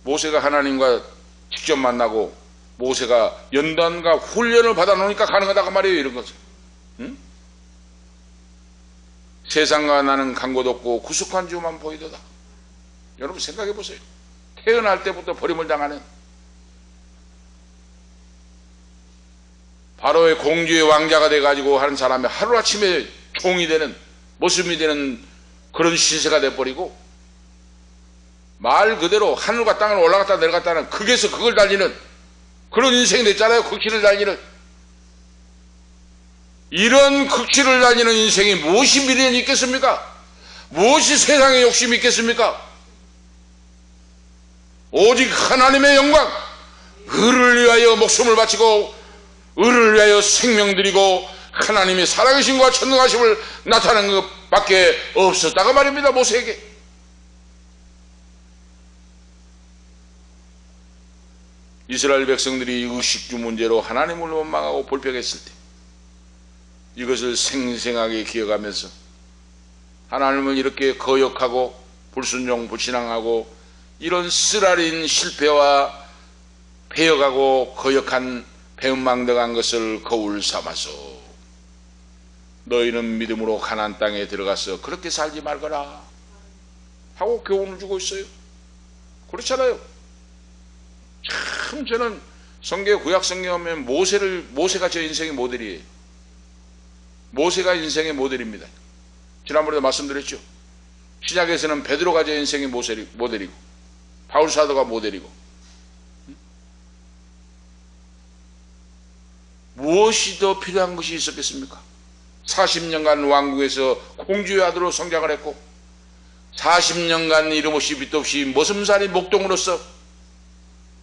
모세가 하나님과 직접 만나고 모세가 연단과 훈련을 받아 놓으니까 가능하다고 말이에요. 이런 것은. 응? 세상과 나는 간 곳 없고 구속한 주만 보이도다. 여러분 생각해 보세요. 태어날 때부터 버림을 당하는 바로의 공주의 왕자가 돼가지고 하는 사람이 하루아침에 종이 되는 모습이 되는 그런 신세가 돼버리고 말 그대로 하늘과 땅을 올라갔다 내려갔다는 극에서 극을 달리는 그런 인생이 됐잖아요. 극치를 달리는 이런 극치를 달리는 인생이 무엇이 미련이 있겠습니까? 무엇이 세상의 욕심이 있겠습니까? 오직 하나님의 영광, 의를 위하여 목숨을 바치고 의를 위하여 생명 드리고 하나님의 살아계심과 천능하심을 나타내는 것밖에 없었다고 말입니다. 모세에게. 이스라엘 백성들이 의식주 문제로 하나님을 원망하고 불평했을 때 이것을 생생하게 기억하면서 하나님을 이렇게 거역하고 불순종 불신앙하고 이런 쓰라린 실패와 패역하고 거역한 배은망덕한 것을 거울 삼아서 너희는 믿음으로 가나안 땅에 들어가서 그렇게 살지 말거라 하고 교훈을 주고 있어요. 그렇잖아요. 참 저는 성경 구약 성경 하면 모세가 저 인생의 모델이에요. 모세가 인생의 모델입니다. 지난번에도 말씀드렸죠. 시작에서는 베드로가 저 인생의 모델이고 바울 사도가 모델이고 무엇이 더 필요한 것이 있었겠습니까? 40년간 왕궁에서 공주의 아들로 성장을 했고 40년간 이름 없이 빛도 없이 머슴살이 목동으로서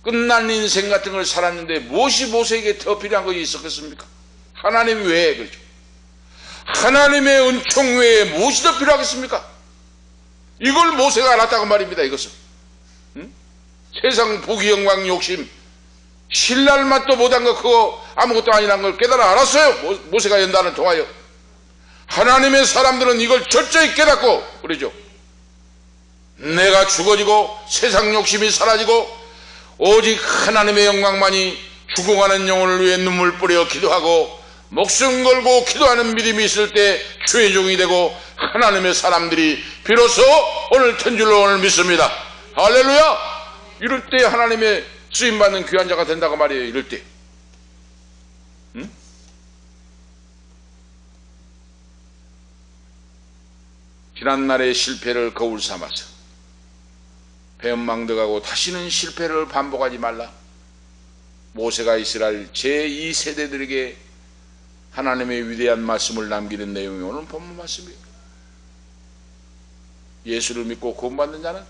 끝난 인생 같은 걸 살았는데 무엇이 모세에게 더 필요한 것이 있었겠습니까? 하나님 외에 그렇죠. 하나님의 은총 외에 무엇이 더 필요하겠습니까? 이걸 모세가 알았다고 말입니다. 이것은 세상 부귀 영광 욕심 신랄 맛도 못한 거 그거 아무것도 아니라는 걸 깨달아 알았어요. 모세가 연단을 통하여 하나님의 사람들은 이걸 철저히 깨닫고 그러죠. 내가 죽어지고 세상 욕심이 사라지고 오직 하나님의 영광만이 죽어가는 영혼을 위해 눈물 뿌려 기도하고 목숨 걸고 기도하는 믿음이 있을 때 주의 종이 되고 하나님의 사람들이 비로소 오늘 튼 줄로 오늘 믿습니다. 할렐루야. 이럴 때 하나님의 쓰임받는 귀한 자가 된다고 말이에요. 이럴 때 지난날의 실패를 거울 삼아서 배은망덕하고 다시는 실패를 반복하지 말라. 모세가 이스라엘 제2세대들에게 하나님의 위대한 말씀을 남기는 내용이 오늘 본문 말씀이에요. 예수를 믿고 구원받는 자는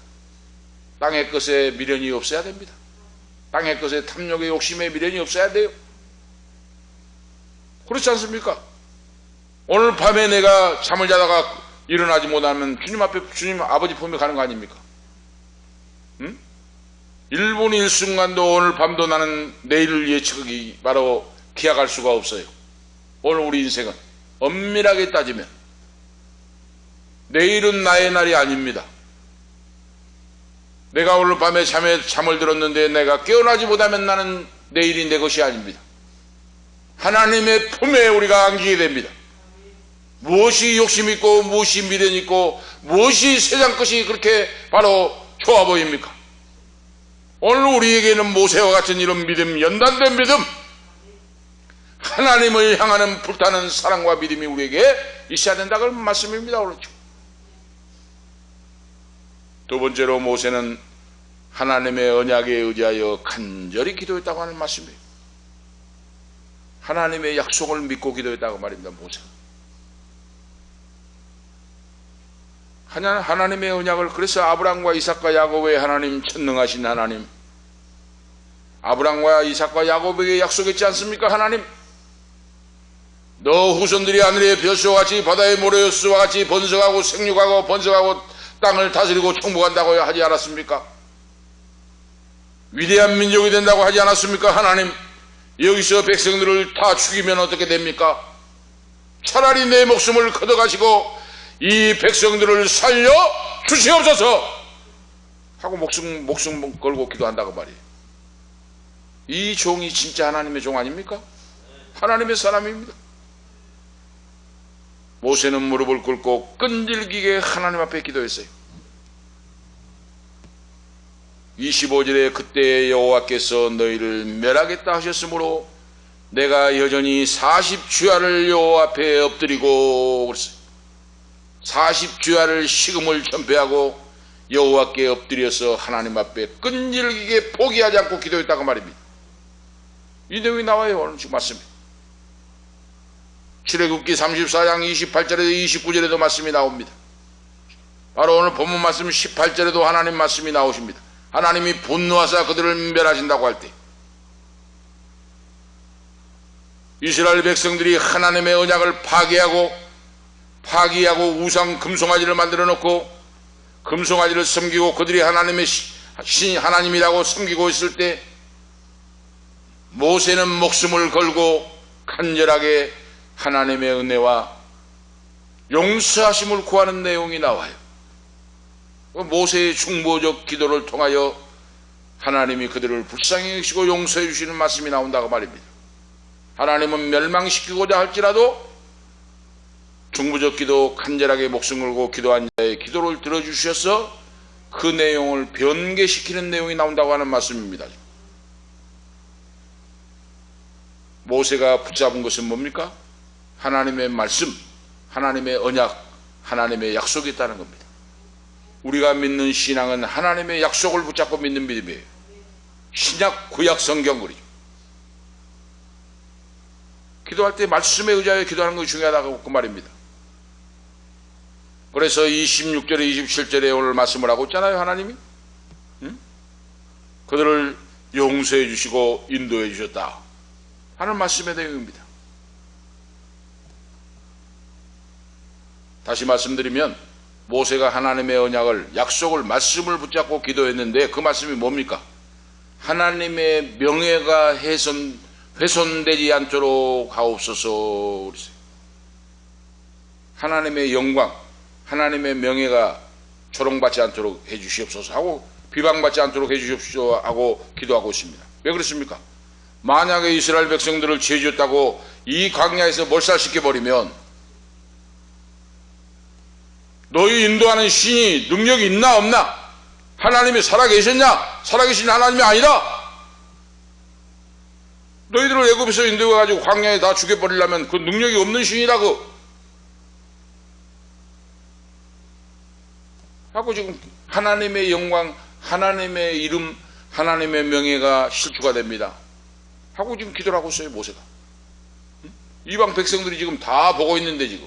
땅의 것에 미련이 없어야 됩니다. 땅의 것에 탐욕의 욕심에 미련이 없어야 돼요. 그렇지 않습니까? 오늘 밤에 내가 잠을 자다가 일어나지 못하면 주님 앞에 주님 아버지 품에 가는 거 아닙니까? 1분 1순간도 오늘 밤도 나는 내일을 예측하기 바로 기약할 수가 없어요. 오늘 우리 인생은 엄밀하게 따지면 내일은 나의 날이 아닙니다. 내가 오늘 밤에 잠을 들었는데 내가 깨어나지 못하면 나는 내일이 내 것이 아닙니다. 하나님의 품에 우리가 안기게 됩니다. 무엇이 욕심 있고 무엇이 미련 있고 무엇이 세상 것이 그렇게 바로 좋아 보입니까? 오늘 우리에게는 모세와 같은 이런 믿음, 연단된 믿음, 하나님을 향하는 불타는 사랑과 믿음이 우리에게 있어야 된다고 하는 말씀입니다. 그렇죠. 두 번째로 모세는 하나님의 언약에 의지하여 간절히 기도했다고 하는 말씀이에요. 하나님의 약속을 믿고 기도했다고 말입니다. 모세가. 하나님의 언약을, 그래서 아브라함과 이삭과 야곱의 하나님, 전능하신 하나님, 아브라함과 이삭과 야곱에게 약속했지 않습니까? 하나님, 너 후손들이 하늘의 별수와 같이 바다의 모래수와 같이 번성하고 생육하고 번성하고 땅을 다스리고 정복한다고 하지 않았습니까? 위대한 민족이 된다고 하지 않았습니까? 하나님, 여기서 백성들을 다 죽이면 어떻게 됩니까? 차라리 내 목숨을 걷어가시고 이 백성들을 살려 주시옵소서 하고 목숨 걸고 기도한다고 말이에요. 이 종이 진짜 하나님의 종 아닙니까? 하나님의 사람입니다. 모세는 무릎을 꿇고 끈질기게 하나님 앞에 기도했어요. 25절에 그때 여호와께서 너희를 멸하겠다 하셨으므로 내가 여전히 40주야를 여호와 앞에 엎드리고 그랬어요. 40주야를 식음을 전폐하고 여호와께 엎드려서 하나님 앞에 끈질기게 포기하지 않고 기도했다고 말입니다. 이 내용이 나와요. 오늘 지금 맞습니다. 출애굽기 34장 28절에도 29절에도 말씀이 나옵니다. 바로 오늘 본문 말씀 18절에도 하나님 말씀이 나오십니다. 하나님이 분노하사 그들을 멸하신다고 할 때 이스라엘 백성들이 하나님의 언약을 파기하고 우상 금송아지를 만들어 놓고 금송아지를 섬기고 그들이 하나님의 신 하나님이라고 섬기고 있을 때 모세는 목숨을 걸고 간절하게 하나님의 은혜와 용서하심을 구하는 내용이 나와요. 모세의 중보적 기도를 통하여 하나님이 그들을 불쌍히 여기시고 용서해 주시는 말씀이 나온다고 말입니다. 하나님은 멸망시키고자 할지라도 중보적 기도, 간절하게 목숨 걸고 기도한 자의 기도를 들어주셔서 그 내용을 변개시키는 내용이 나온다고 하는 말씀입니다. 모세가 붙잡은 것은 뭡니까? 하나님의 말씀, 하나님의 언약, 하나님의 약속이 있다는 겁니다. 우리가 믿는 신앙은 하나님의 약속을 붙잡고 믿는 믿음이에요. 신약, 구약 성경글이죠. 기도할 때 말씀에 의지하여 기도하는 것이 중요하다고 그 말입니다. 그래서 26절에 27절에 오늘 말씀을 하고 있잖아요. 하나님이 그들을 용서해 주시고 인도해 주셨다 하는 말씀의 내용입니다. 다시 말씀드리면 모세가 하나님의 언약을, 약속을, 말씀을 붙잡고 기도했는데 그 말씀이 뭡니까? 하나님의 명예가 훼손되지 않도록 하옵소서. 하나님의 영광, 하나님의 명예가 조롱받지 않도록 해주시옵소서 하고 비방받지 않도록 해주시옵소서 하고 기도하고 있습니다. 왜 그렇습니까? 만약에 이스라엘 백성들을 죄지었다고 이 광야에서 몰살시켜버리면 너희 인도하는 신이 능력이 있나 없나? 하나님이 살아계셨냐? 살아계신 하나님이 아니다. 너희들을 애굽에서 인도해가지고 광야에 다 죽여버리려면 그 능력이 없는 신이라고 하고 지금 하나님의 영광, 하나님의 이름, 하나님의 명예가 실추가 됩니다 하고 지금 기도를 하고 있어요. 모세가. 이방 백성들이 지금 다 보고 있는데 지금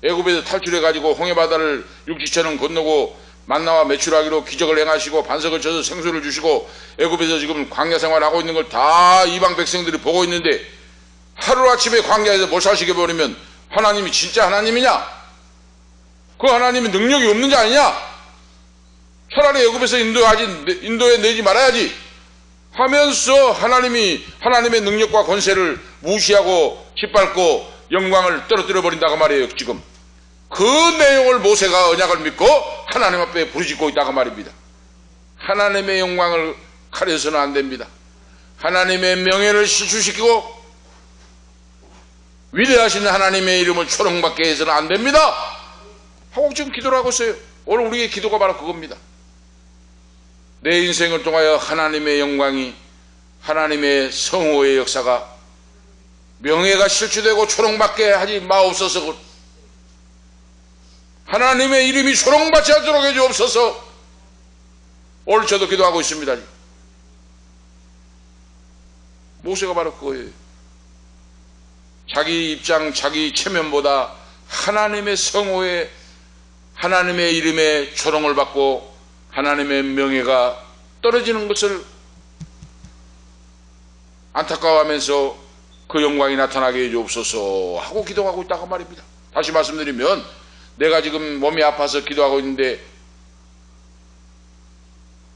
애굽에서 탈출해가지고 홍해바다를 육지처럼 건너고 만나와 메추라기로 기적을 행하시고 반석을 쳐서 생수를 주시고 애굽에서 지금 광야 생활하고 있는 걸 다 이방 백성들이 보고 있는데 하루아침에 광야에서 몰살시켜버리면 하나님이 진짜 하나님이냐? 그 하나님이 능력이 없는 자 아니냐? 차라리 애굽에서 인도에 내지 말아야지 하면서 하나님의 능력과 권세를 무시하고 짓밟고 영광을 떨어뜨려 버린다고 말이에요. 지금 그 내용을 모세가 언약을 믿고 하나님 앞에 부르짖고 있다고 말입니다. 하나님의 영광을 가려서는 안 됩니다. 하나님의 명예를 실추시키고 위대하신 하나님의 이름을 초롱받게 해서는 안 됩니다 하고 지금 기도를 하고 있어요. 오늘 우리의 기도가 바로 그겁니다. 내 인생을 통하여 하나님의 영광이, 하나님의 성호의 역사가, 명예가 실추되고 초롱받게 하지 마옵소서. 하나님의 이름이 초롱받지 않도록 해주옵소서. 오늘 저도 기도하고 있습니다. 모세가 바로 그거예요. 자기 입장, 자기 체면보다 하나님의 성호에, 하나님의 이름에 조롱을 받고 하나님의 명예가 떨어지는 것을 안타까워하면서 그 영광이 나타나게 해주옵소서 하고 기도하고 있다고 말입니다. 다시 말씀드리면 내가 지금 몸이 아파서 기도하고 있는데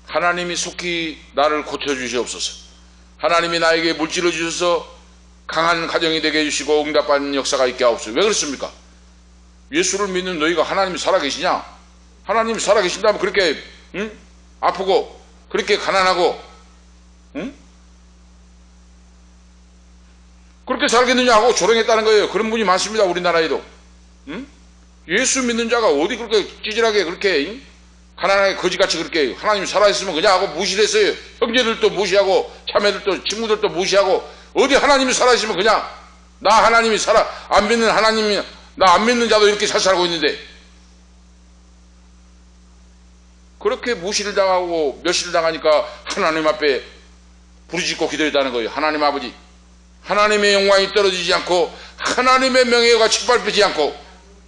하나님이 속히 나를 고쳐주시옵소서, 하나님이 나에게 물질을 주셔서 강한 가정이 되게 해주시고 응답받는 역사가 있게 하옵소서. 왜 그렇습니까? 예수를 믿는 너희가 하나님이 살아계시냐? 하나님이 살아계신다면 그렇게 아프고 그렇게 가난하고 그렇게 살겠느냐 하고 조롱했다는 거예요. 그런 분이 많습니다. 우리나라에도. 예수 믿는 자가 어디 그렇게 찌질하게 그렇게 가난하게 거지같이 그렇게 하나님이 살아있으면 그냥 하고 무시를 했어요. 형제들도 무시하고 자매들도 친구들도 무시하고 어디 하나님이 살아있으면 그냥 나 하나님이 살아, 안 믿는 하나님이, 나 안 믿는 자도 이렇게 잘 살고 있는데 그렇게 무시를 당하고 멸시를 당하니까 하나님 앞에 부르짖고 기도했다는 거예요. 하나님 아버지, 하나님의 영광이 떨어지지 않고 하나님의 명예가 짓밟히지 않고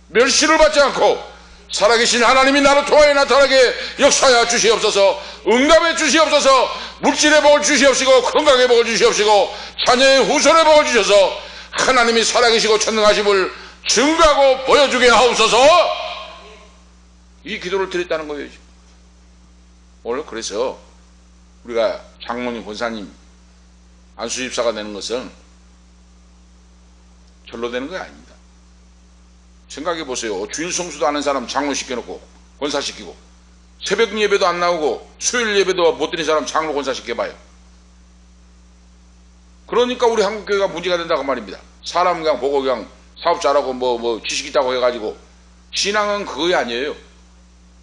멸시를 받지 않고 살아계신 하나님이 나를 통하여 나타나게 역사하여 주시옵소서. 응답해 주시옵소서. 물질의 복을 주시옵시고 건강의 복을 주시옵시고 자녀의 후손의 복을 주셔서 하나님이 살아계시고 전능하심을 증거하고 보여주게 하옵소서. 이 기도를 드렸다는 거예요. 오늘 그래서 우리가 장로님, 권사님, 안수집사가 되는 것은 절로 되는 거 아닙니다. 생각해 보세요. 주일 성수도 아는 사람 장로 시켜놓고 권사 시키고 새벽 예배도 안 나오고 수요일 예배도 못 드린 사람 장로 권사 시켜봐요. 그러니까 우리 한국교회가 문제가 된다고 말입니다. 사람 그냥 보고 그냥 사업 잘하고 뭐 지식 있다고 해가지고. 신앙은 그거 아니에요.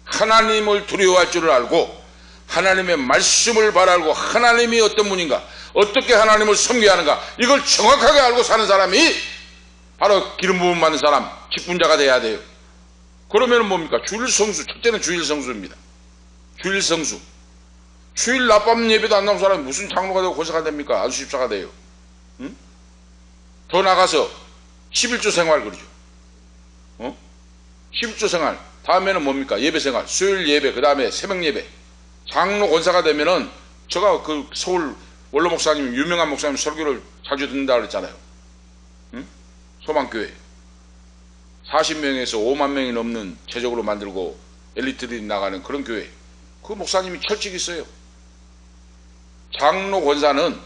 하나님을 두려워할 줄을 알고 하나님의 말씀을 바라고 하나님이 어떤 분인가, 어떻게 하나님을 섬겨야 하는가, 이걸 정확하게 알고 사는 사람이 바로 기름 부음 받는 사람, 직분자가 돼야 돼요. 그러면 뭡니까? 주일 성수, 첫째는 주일 성수입니다. 주일 성수. 주일 낮밤 예배도 안 나온 사람이 무슨 장로가 되고 권사가 됩니까? 안수집사가 돼요. 응? 더 나가서 11조 생활 그러죠. 11조 생활. 다음에는 뭡니까? 예배 생활. 수요일 예배, 그 다음에 새벽 예배. 장로 권사가 되면은 제가 그 서울 원로 목사님, 유명한 목사님 설교를 자주 듣는다 그랬잖아요. 소망교회 40명에서 5만 명이 넘는 제적으로 만들고 엘리트들이 나가는 그런 교회. 그 목사님이 철칙이 있어요. 장로 권사는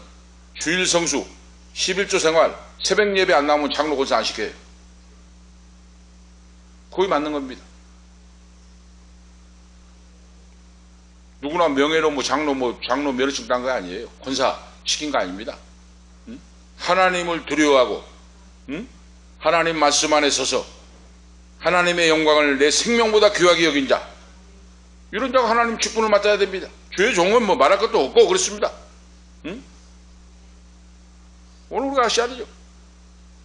주일 성수, 11조 생활, 새벽 예배 안 나오면 장로 권사 안 시켜요. 거의 맞는 겁니다. 누구나 명예로 장로 면허증 딴 거 아니에요. 권사 시킨 거 아닙니다. 하나님을 두려워하고 하나님 말씀 안에 서서 하나님의 영광을 내 생명보다 귀하게 여긴 자, 이런 자가 하나님 직분을 맡아야 됩니다. 주의 종은 뭐 말할 것도 없고 그렇습니다. 오늘 우리가 아셔야 되죠.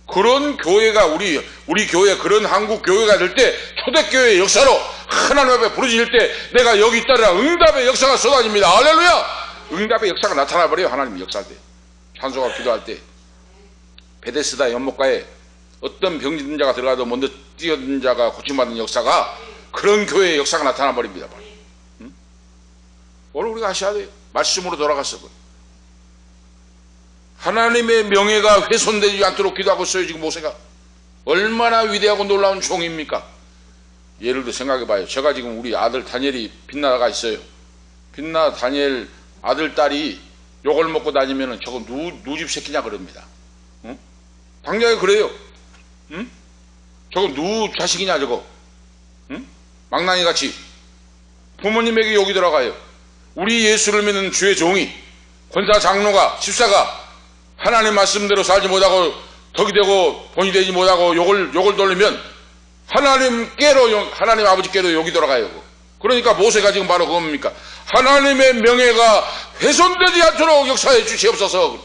그런 교회가 우리 교회, 그런 한국 교회가 될 때 초대교회의 역사로 하나님 앞에 부르짖을 때 내가 여기 있다라 응답의 역사가 쏟아집니다. 할렐루야. 응답의 역사가 나타나 버려요. 하나님 역사할 때, 찬송과 기도할 때. 베데스다 연못가에 어떤 병든 자가 들어가도 먼저 뛰어든 자가 고침받는 역사가, 그런 교회의 역사가 나타나 버립니다. 오늘 우리가 아셔야 돼요. 말씀으로 돌아갔어. 하나님의 명예가 훼손되지 않도록 기도하고 있어요. 지금 모세가 얼마나 위대하고 놀라운 종입니까? 예를 들어 생각해 봐요. 제가 지금 우리 아들 다니엘이 빛나가 있어요. 빛나 다니엘 아들 딸이 욕을 먹고 다니면은 저거 누집 새끼냐 그럽니다. 당장에 그래요. 저거 누 자식이냐 저거. 망나니 같이 부모님에게 욕이 들어가요. 우리 예수를 믿는 주의 종이, 권사, 장로가, 집사가 하나님 말씀대로 살지 못하고 덕이 되고 본이 되지 못하고 욕을 돌리면 하나님 아버지께로 욕이 돌아가요. 그러니까 모세가 지금 바로 그겁니까? 하나님의 명예가 훼손되지 않도록 역사해 주시옵소서.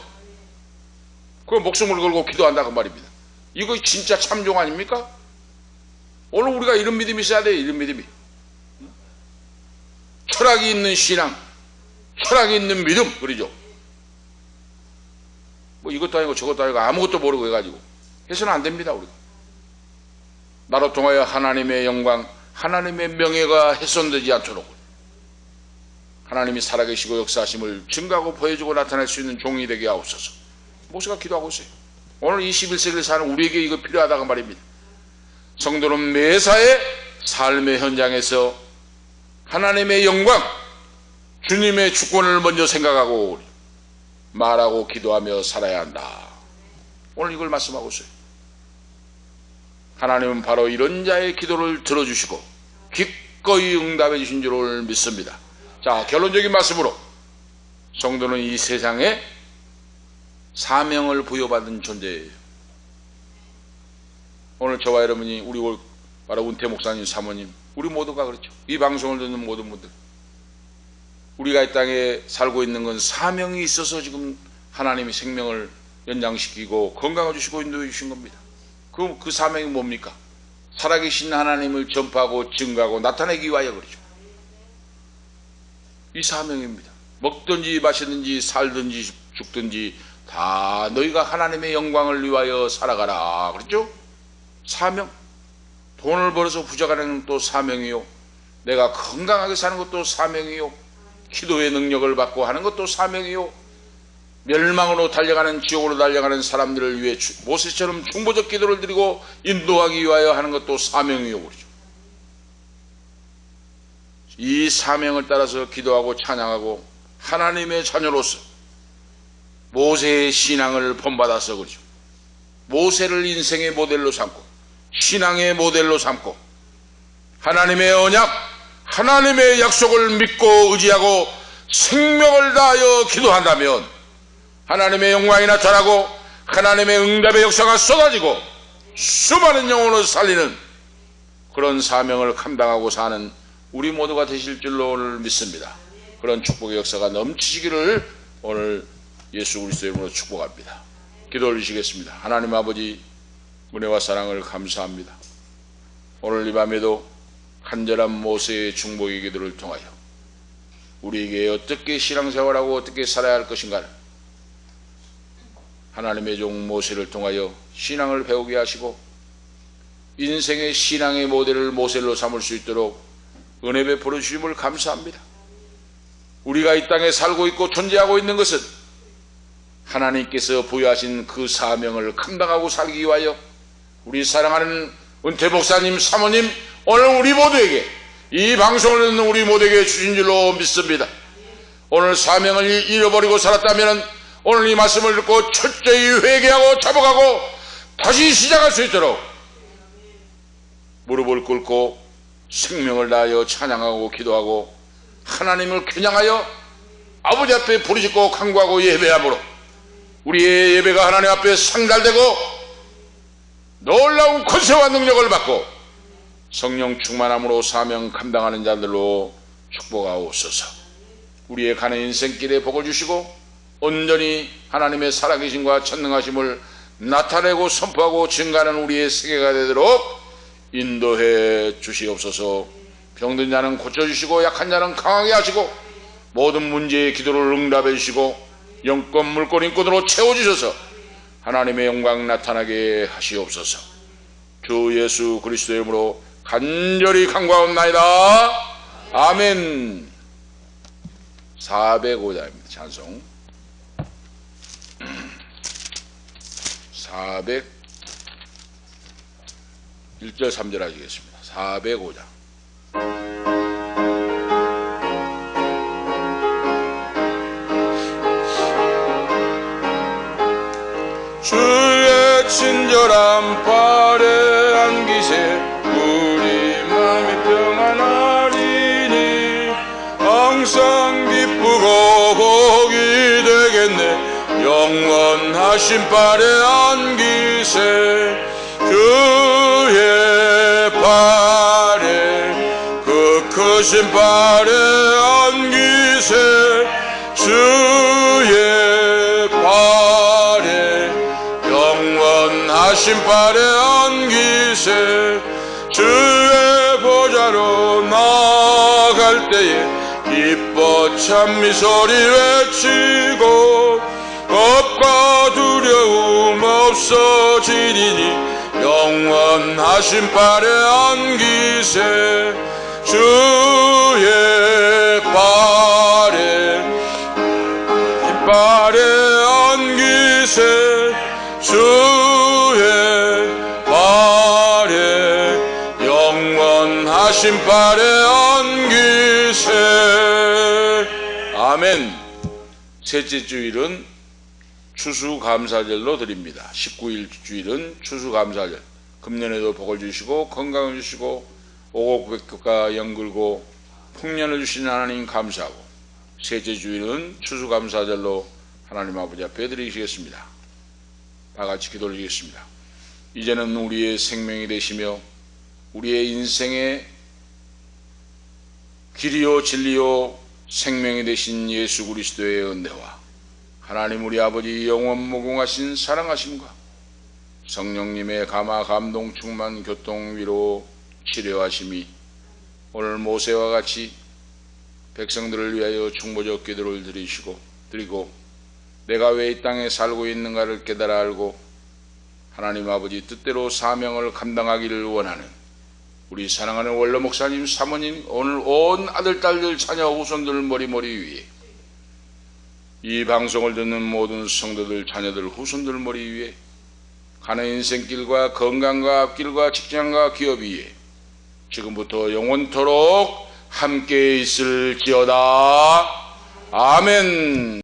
그 목숨을 걸고 기도한다 그 말입니다. 이거 진짜 참종 아닙니까? 오늘 우리가 이런 믿음이 있어야 돼요. 이런 믿음이. 철학이 있는 신앙, 철학이 있는 믿음, 그러죠. 뭐 이것도 아니고 저것도 아니고 아무것도 모르고 해가지고 해서는 안 됩니다. 우리가 나로 통하여 하나님의 영광, 하나님의 명예가 훼손되지 않도록 하나님이 살아계시고 역사하심을 증거하고 보여주고 나타낼 수 있는 종이 되게 하옵소서. 모세가 기도하고 있어요. 오늘 21세기를 사는 우리에게 이거 필요하다고 말입니다. 성도는 매사에 삶의 현장에서 하나님의 영광, 주님의 주권을 먼저 생각하고 말하고 기도하며 살아야 한다. 오늘 이걸 말씀하고 있어요. 하나님은 바로 이런 자의 기도를 들어주시고 기꺼이 응답해 주신 줄을 믿습니다. 자, 결론적인 말씀으로 성도는 이 세상에 사명을 부여받은 존재예요. 오늘 저와 여러분이 우리 바로 운태 목사님, 사모님, 우리 모두가 그렇죠. 이 방송을 듣는 모든 분들, 우리가 이 땅에 살고 있는 건 사명이 있어서 지금 하나님이 생명을 연장시키고 건강을 주시고 인도해 주신 겁니다. 그 사명이 뭡니까? 살아계신 하나님을 전파하고 증거하고 나타내기 위하여 그렇죠. 이 사명입니다. 먹든지 마시든지 살든지 죽든지 다 너희가 하나님의 영광을 위하여 살아가라. 그렇죠? 사명. 돈을 벌어서 부자가 되는 것도 사명이요. 내가 건강하게 사는 것도 사명이요. 기도의 능력을 받고 하는 것도 사명이요. 멸망으로 달려가는, 지옥으로 달려가는 사람들을 위해 모세처럼 중보적 기도를 드리고 인도하기 위하여 하는 것도 사명이요. 그렇죠. 이 사명을 따라서 기도하고 찬양하고 하나님의 자녀로서 모세의 신앙을 본받아서 그렇죠. 모세를 인생의 모델로 삼고 신앙의 모델로 삼고 하나님의 언약, 하나님의 약속을 믿고 의지하고 생명을 다하여 기도한다면 하나님의 영광이 나타나고 하나님의 응답의 역사가 쏟아지고 수많은 영혼을 살리는 그런 사명을 감당하고 사는 우리 모두가 되실 줄로 오늘 믿습니다. 그런 축복의 역사가 넘치시기를 오늘 예수 그리스도의 이름으로 축복합니다. 기도 올리시겠습니다. 하나님 아버지, 은혜와 사랑을 감사합니다. 오늘 이 밤에도 간절한 모세의 중보의 기도를 통하여 우리에게 어떻게 신앙생활하고 어떻게 살아야 할 것인가를 하나님의 종 모세를 통하여 신앙을 배우게 하시고 인생의 신앙의 모델을 모델로 삼을 수 있도록 은혜 베풀어 주심을 감사합니다. 우리가 이 땅에 살고 있고 존재하고 있는 것은 하나님께서 부여하신 그 사명을 감당하고 살기 위하여 우리 사랑하는 은태 목사님, 사모님, 오늘 우리 모두에게 이 방송을 듣는 우리 모두에게 주신 줄로 믿습니다. 오늘 사명을 잃어버리고 살았다면 오늘 이 말씀을 듣고 철저히 회개하고 자복하고 다시 시작할 수 있도록 무릎을 꿇고 생명을 다하여 찬양하고 기도하고 하나님을 겨냥하여 아버지 앞에 부르짖고 간구하고 예배함으로 우리의 예배가 하나님 앞에 상달되고 놀라운 권세와 능력을 받고 성령 충만함으로 사명 감당하는 자들로 축복하옵소서. 우리의 가는 인생길에 복을 주시고 온전히 하나님의 살아계심과 전능하심을 나타내고 선포하고 증가하는 우리의 세계가 되도록 인도해 주시옵소서. 병든 자는 고쳐주시고 약한 자는 강하게 하시고 모든 문제의 기도를 응답해 주시고 영권 물권 인권으로 채워주셔서 하나님의 영광 나타나게 하시옵소서. 주 예수 그리스도의 이름으로 간절히 간구하옵나이다. 아멘. 405장입니다. 찬송 1절 3절 하시겠습니다. 405장. 주의 친절한 발에 안기세 우리 마음이 평안하리니 항상 기쁘고 복이 되겠네. 영원하신 발에 안기세 주의 발에 그 크신 발에 안기세 주의 발에 영원하신 발에 안기세 주의 보좌로 나아갈 때에 기뻐 찬미소리 외치고 겁과 두려움 없어지리니 영원하신 발에 안기세 주의 발에 안기세 주의 발에 영원하신 발에 안기세. 아멘. 셋째 주일은 추수감사절로 드립니다. 19일 주일은 추수감사절. 금년에도 복을 주시고 건강을 주시고 오곡백과 연글고 풍년을 주신 하나님 감사하고, 셋째 주일은 추수감사절로 하나님 아버지 앞에 드리시겠습니다. 다 같이 기도를 드리겠습니다. 이제는 우리의 생명이 되시며 우리의 인생의 길이요 진리요 생명이 되신 예수 그리스도의 은혜와 하나님 우리 아버지 영원 무궁하신 사랑하심과 성령님의 감화 감동 충만 교통 위로 치료하심이 오늘 모세와 같이 백성들을 위하여 충보적 기도를 드리고 내가 왜 이 땅에 살고 있는가를 깨달아 알고 하나님 아버지 뜻대로 사명을 감당하기를 원하는 우리 사랑하는 원로 목사님, 사모님, 오늘 온 아들, 딸들, 자녀, 후손들 머리머리 위에, 이 방송을 듣는 모든 성도들, 자녀들, 후손들 머리 위에, 가는 인생길과 건강과 앞길과 직장과 기업 위에 지금부터 영원토록 함께 있을지어다. 아멘.